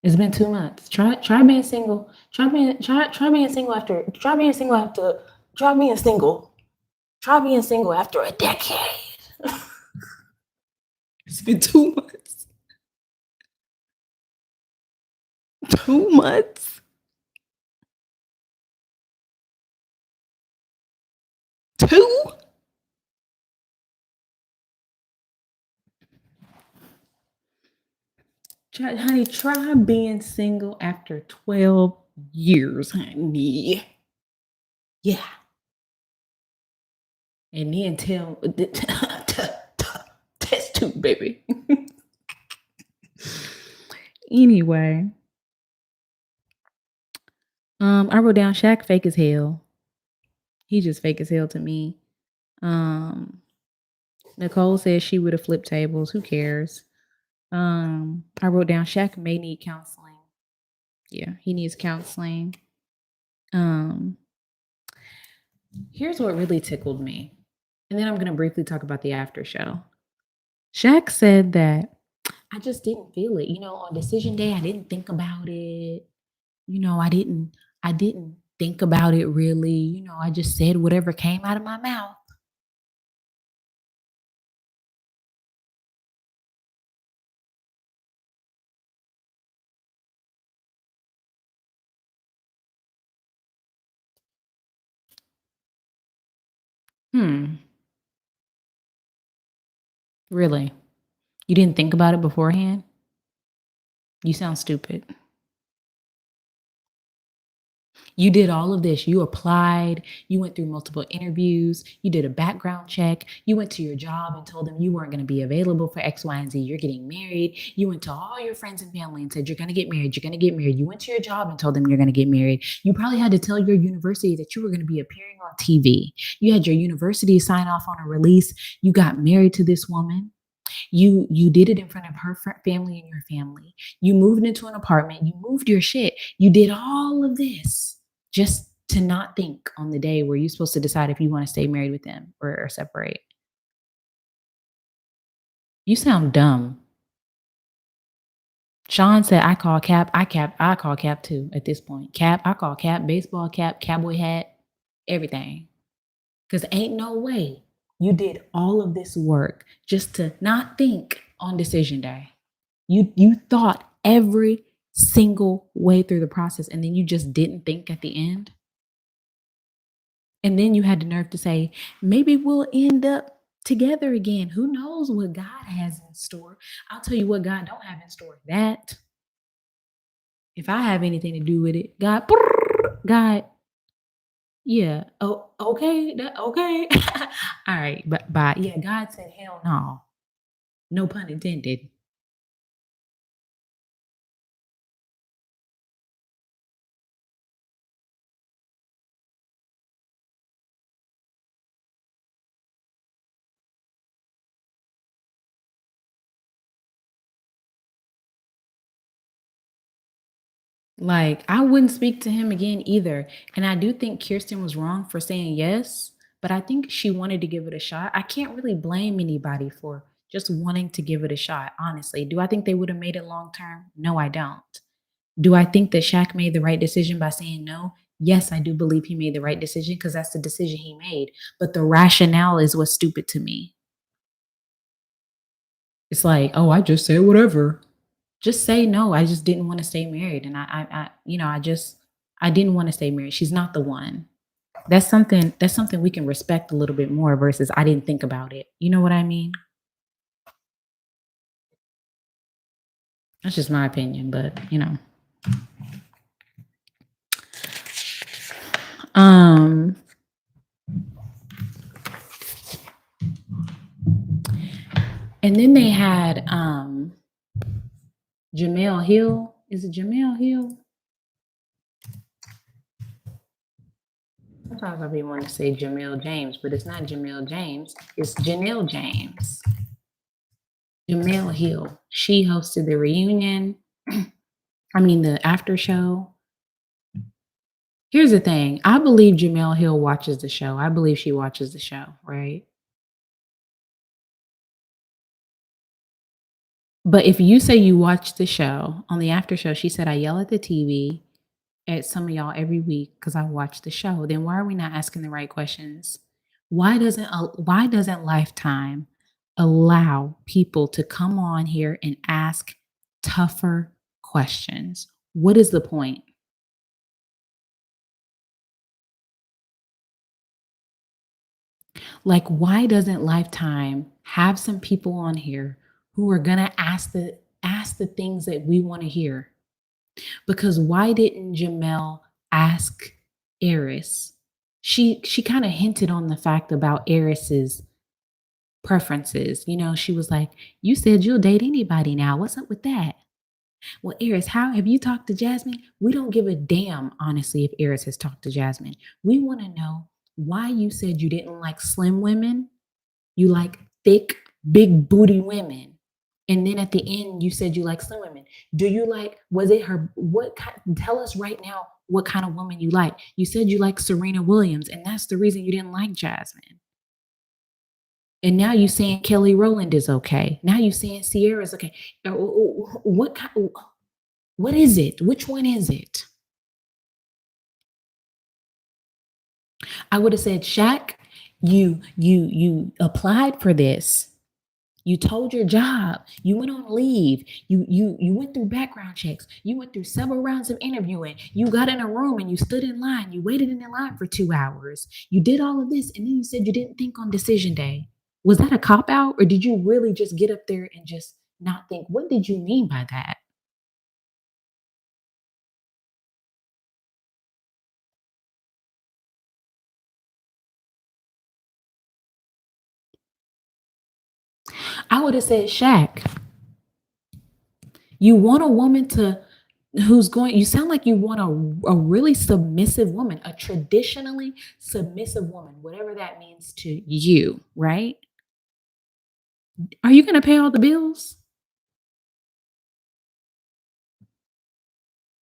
It's been 2 months. Try being single. Try being single after try being single after try being single. Try being single after a decade. It's been 2 months. 2 months. Two. Honey, try being single after 12 years, honey. Yeah. And then tell test tube, baby. Anyway, I wrote down Shaq fake as hell. He just fake as hell to me. Um, Nicole says she would have flipped tables. Who cares? I wrote down Shaq may need counseling. Yeah, he needs counseling. Um, Here's what really tickled me. And then I'm going to briefly talk about the after show. Shaq said that I just didn't feel it. On decision day, I didn't think about it. I didn't think about it really. I just said whatever came out of my mouth. Hmm. Really? You didn't think about it beforehand? You sound stupid. You did all of this. You applied, you went through multiple interviews, you did a background check, you went to your job and told them you weren't going to be available for X, Y, and Z. You're getting married. You went to all your friends and family and said, you're going to get married. You're going to get married. You went to your job and told them you're going to get married. You probably had to tell your university that you were going to be appearing on TV. You had your university sign off on a release. You got married to this woman. You did it in front of her family and your family. You moved into an apartment. You moved your shit. You did all of this just to not think on the day where you're supposed to decide if you want to stay married with them or separate. You sound dumb. Sean said, I call Cap. I call Cap too at this point. Cap, I call Cap, baseball cap, cowboy hat, everything. Because ain't no way you did all of this work just to not think on decision day. You thought every single way through the process and then you just didn't think at the end. And then you had the nerve to say, maybe we'll end up together again. Who knows what God has in store? I'll tell you what God don't have in store. That if I have anything to do with it, God, yeah. Oh, okay. Okay. All right. But yeah, God said, hell no. No pun intended. Like, I wouldn't speak to him again either. And I do think Kirsten was wrong for saying yes, but I think she wanted to give it a shot. I can't really blame anybody for just wanting to give it a shot, honestly. Do I think they would have made it long term? No, I don't. Do I think that Shaq made the right decision by saying no? Yes, I do believe he made the right decision because that's the decision he made. But the rationale is what's stupid to me. It's like, oh, I just said whatever. Just say no. I just didn't want to stay married, and I didn't want to stay married. She's not the one. That's something we can respect a little bit more versus I didn't think about it. You know what I mean? That's just my opinion, but Um, and then they had Jamel Hill. Is it Jamel Hill? Sometimes I be wanting to say Jamel James, but it's not Jamel James. It's Janelle James. Jamel Hill. She hosted the reunion. I mean the after show. Here's the thing. I believe Jamel Hill watches the show. I believe she watches the show, right? But if you say you watch the show on the after show, she said I yell at the TV at some of y'all every week because I watch the show. Then why are we not asking the right questions? Why doesn't Lifetime allow people to come on here and ask tougher questions? What is the point? Like, why doesn't Lifetime have some people on here who are gonna ask the things that we want to hear? Because why didn't Jamel ask Eris? She kind of hinted on the fact about Eris's preferences. She was like, "You said you'll date anybody now. What's up with that?" Well, Eris, how have you talked to Jasmine? We don't give a damn, honestly, if Eris has talked to Jasmine. We want to know why you said you didn't like slim women. You like thick, big booty women. And then at the end, you said you like slim women. Do you like, was it her, what kind, tell us right now what kind of woman you like. You said you like Serena Williams, and that's the reason you didn't like Jasmine. And now you saying Kelly Rowland is okay. Now you saying Sierra's okay. What kind, what is it? Which one is it? I would have said, Shaq, you applied for this. You told your job. You went on leave. You went through background checks. You went through several rounds of interviewing. You got in a room and you stood in line. You waited in the line for 2 hours. You did all of this, and then you said you didn't think on decision day. Was that a cop out, or did you really just get up there and just not think? What did you mean by that? I would have said, Shaq, you want a woman to who's going, you sound like you want a really submissive woman, a traditionally submissive woman, whatever that means to you, right? Are you going to pay all the bills?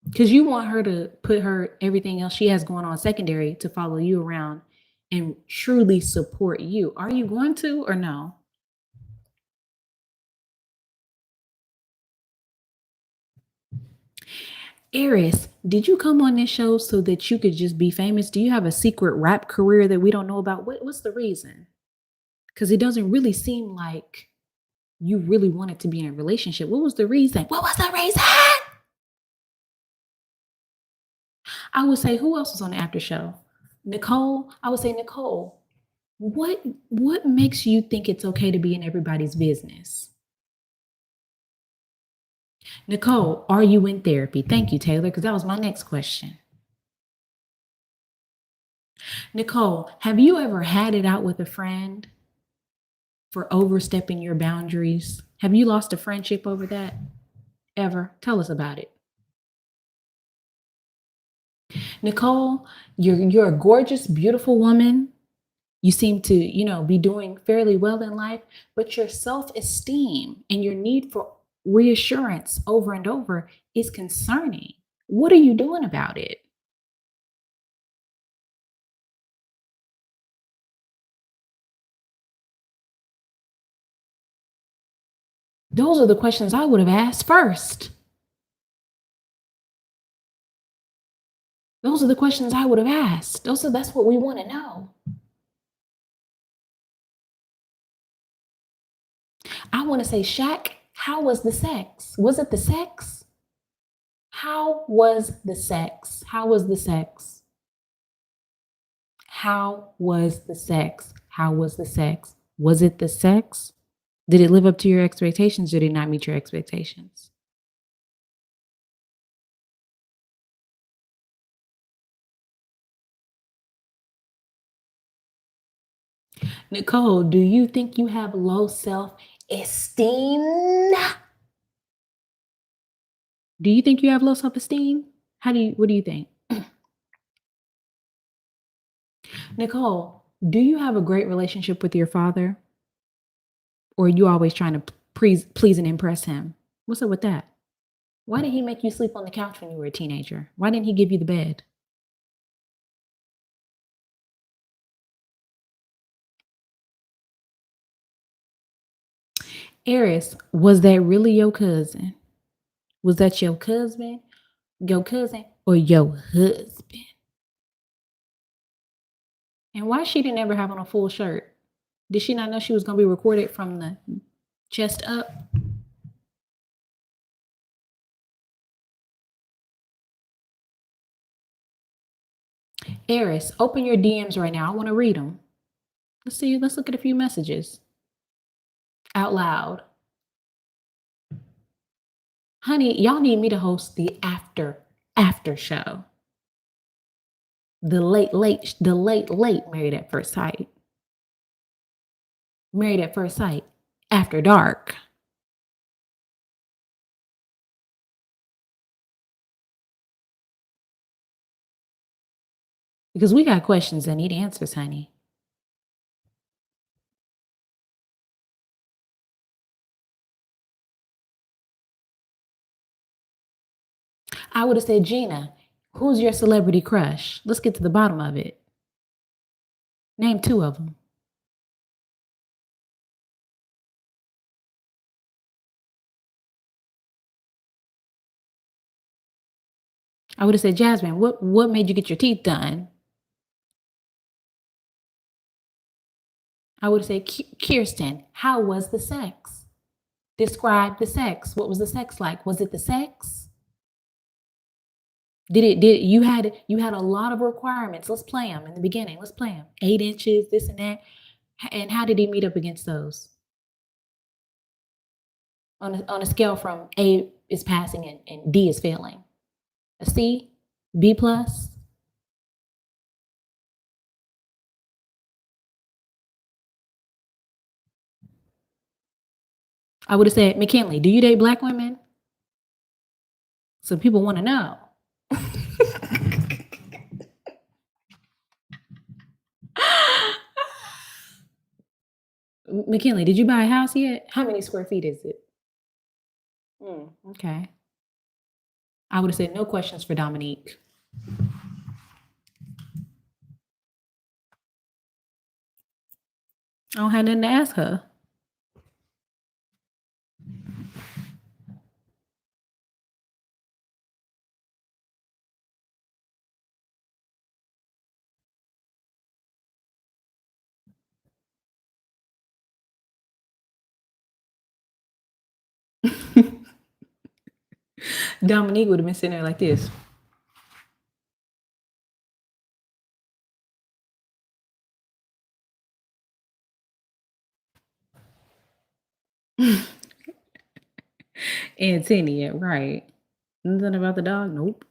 Because you want her to put her everything else she has going on secondary to follow you around and truly support you. Are you going to or no? Eris, did you come on this show so that you could just be famous? Do you have a secret rap career that we don't know about? What's the reason? Because it doesn't really seem like you really wanted to be in a relationship. What was the reason? What was the reason? I would say, who else was on the after show? Nicole. I would say, Nicole, what makes you think it's okay to be in everybody's business? Nicole, are you in therapy? Thank you, Taylor, because that was my next question. Nicole, have you ever had it out with a friend for overstepping your boundaries? Have you lost a friendship over that ever? Tell us about it. Nicole, you're a gorgeous, beautiful woman. You seem to, be doing fairly well in life, but your self-esteem and your need for reassurance over and over is concerning. What are you doing about it? Those are the questions I would have asked first. Those are the questions I would have asked. That's what we want to know. I want to say, Shaq, how was the sex? Was it the sex? How was the sex? How was the sex? How was the sex? How was the sex? Was it the sex? Did it live up to your expectations or did it not meet your expectations? Nicole, do you think you have low self esteem? Do you think you have low self esteem? What do you think? Nicole, do you have a great relationship with your father? Or are you always trying to please and impress him? What's up with that? Why did he make you sleep on the couch when you were a teenager? Why didn't he give you the bed? Eris, was that really your cousin? Was that your cousin, or your husband? And why she didn't ever have on a full shirt? Did she not know she was going to be recorded from the chest up? Eris, open your DMs right now. I want to read them. Let's see. Let's look at a few messages out loud. Honey, y'all need me to host the after show. The late married at first sight. Married at first sight. After dark. Because we got questions that need answers, honey. I would have said, Gina, who's your celebrity crush? Let's get to the bottom of it. Name two of them. I would have said, Jasmine, what made you get your teeth done? I would have said, Kirsten, how was the sex? Describe the sex. What was the sex like? Was it the sex? Did you had a lot of requirements. Let's play them in the beginning. Let's play them. 8 inches, this and that. And how did he meet up against those? On a scale from A is passing and D is failing. A C, B plus. I would have said, McKinley, do you date black women? So people want to know. McKinley, did you buy a house yet? How many square feet is it? Okay. I would have said no questions for Dominique. I don't have nothing to ask her. Dominique would have been sitting there like this. Antonia, right. Nothing about the dog? Nope.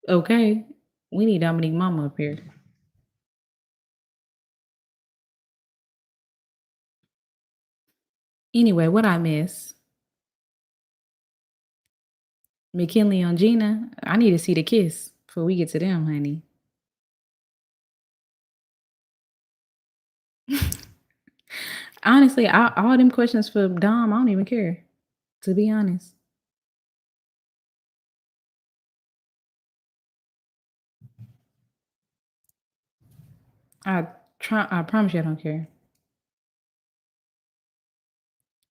Okay. We need Dominique mama up here. Anyway, what I miss? McKinley on Gina. I need to see the kiss before we get to them, honey. Honestly, all them questions for Dom, I don't even care, to be honest. I promise you I don't care.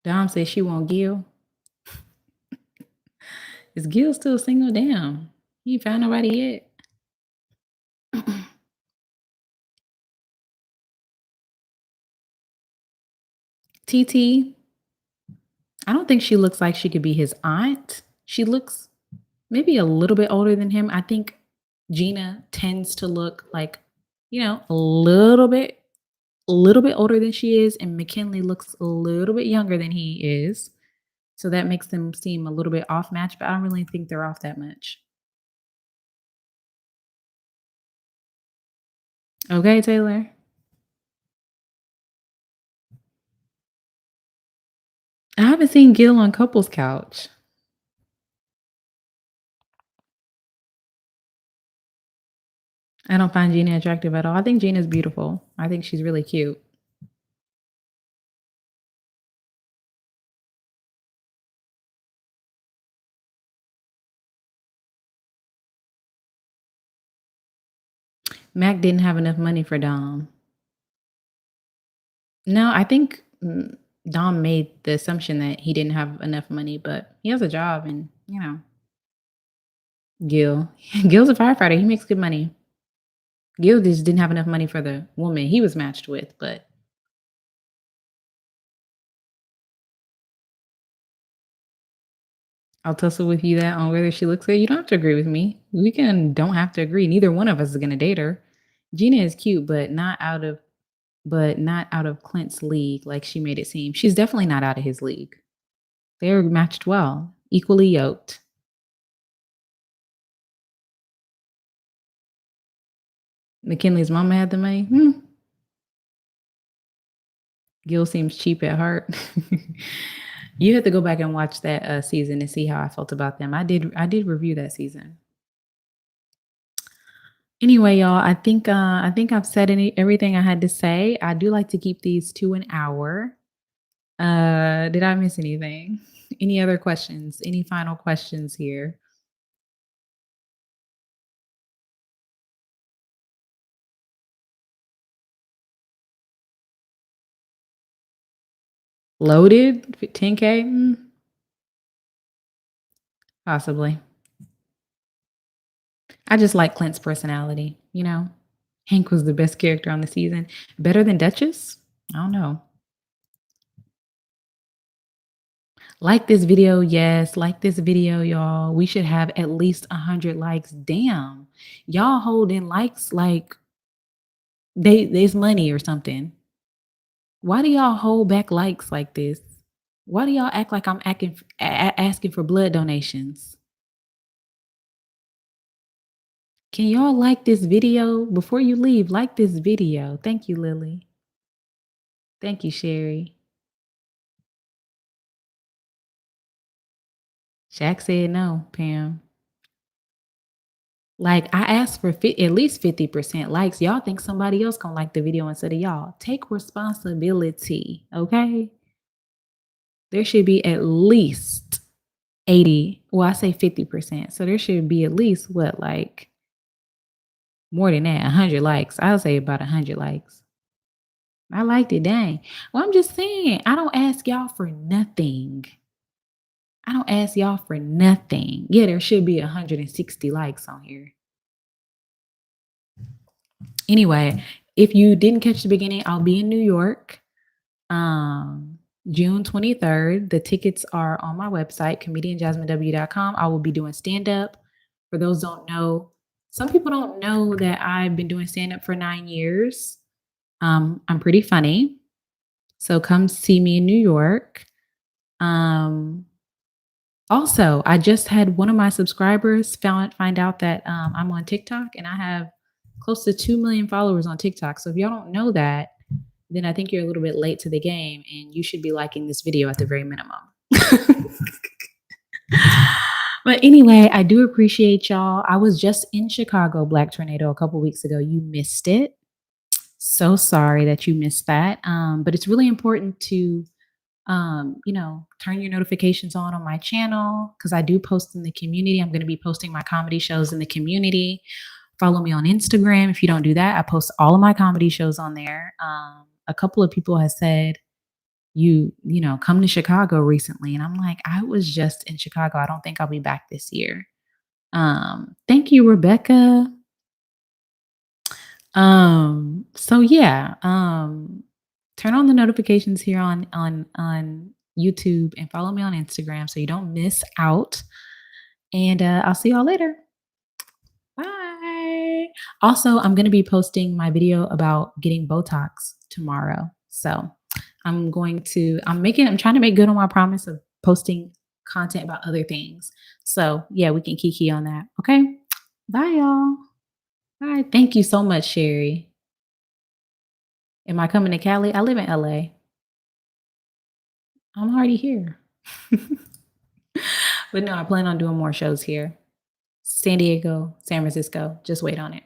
Dom says she want Gil. Is Gil still single? Damn. He ain't found nobody yet. TT, I don't think she looks like she could be his aunt. She looks maybe a little bit older than him. I think Gina tends to look like, a little bit older than she is, and McKinley looks a little bit younger than he is. So that makes them seem a little bit off match, but I don't really think they're off that much. Okay, Taylor. I haven't seen Gil on Couples Couch. I don't find Gina attractive at all. I think Gina's beautiful. I think she's really cute. Mac didn't have enough money for Dom. No, I think Dom made the assumption that he didn't have enough money, but he has a job and, Gil. Gil's a firefighter. He makes good money. Gil just didn't have enough money for the woman he was matched with, but I'll tussle with you that on whether she looks good. You don't have to agree with me. We don't have to agree. Neither one of us is gonna date her. Gina is cute, but not out of Clint's league like she made it seem. She's definitely not out of his league. They're matched well, equally yoked. McKinley's mama had the money. Gil seems cheap at heart. You have to go back and watch that season and see how I felt about them. I did review that season. Anyway, y'all, I think I've said everything I had to say. I do like to keep these to an hour. Did I miss anything? Any other questions? Any final questions here? Loaded 10K? Possibly. I just like Clint's personality. Hank was the best character on the season. Better than Duchess? I don't know. Like this video, yes. Like this video, y'all. We should have at least 100 likes. Damn. Y'all holding likes like there's money or something. Why do y'all hold back likes like this? Why do y'all act like I'm asking for blood donations? Can y'all like this video before you leave? Like this video. Thank you, Lily. Thank you, Sherry. Shaq said no, Pam. Like, I asked for at least 50% likes. Y'all think somebody else gonna like the video instead of y'all. Take responsibility, okay? There should be at least 80. Well, I say 50%. So there should be at least what, like more than that, 100 likes. I'll say about 100 likes. I liked it, dang. Well, I'm just saying, I don't ask y'all for nothing. I don't ask y'all for nothing. Yeah, there should be 160 likes on here. Anyway, if you didn't catch the beginning, I'll be in New York, June 23rd. The tickets are on my website, comedianjasminew.com. I will be doing stand-up. For those who don't know, some people don't know that I've been doing stand-up for 9 years. I'm pretty funny. So come see me in New York. Also, I just had one of my subscribers find out that I'm on TikTok, and I have close to 2 million followers on TikTok. So if y'all don't know that, then I think you're a little bit late to the game, and you should be liking this video at the very minimum. But anyway, I do appreciate y'all. I was just in Chicago, Black Tornado, a couple weeks ago. You missed it. So sorry that you missed that. But it's really important to turn your notifications on my channel because I do post in the community. I'm going to be posting my comedy shows in the community. Follow me on Instagram. If you don't do that, I post all of my comedy shows on there. A couple of people have said, come to Chicago recently. And I'm like, I was just in Chicago. I don't think I'll be back this year. Thank you, Rebecca. So yeah, turn on the notifications here on YouTube and follow me on Instagram so you don't miss out. And I'll see y'all later. Bye. Also, I'm going to be posting my video about getting Botox tomorrow. So I'm trying to make good on my promise of posting content about other things. So yeah, we can kiki on that. Okay. Bye, y'all. Bye. Thank you so much, Sherry. Am I coming to Cali? I live in LA. I'm already here. But no, I plan on doing more shows here. San Diego, San Francisco. Just wait on it.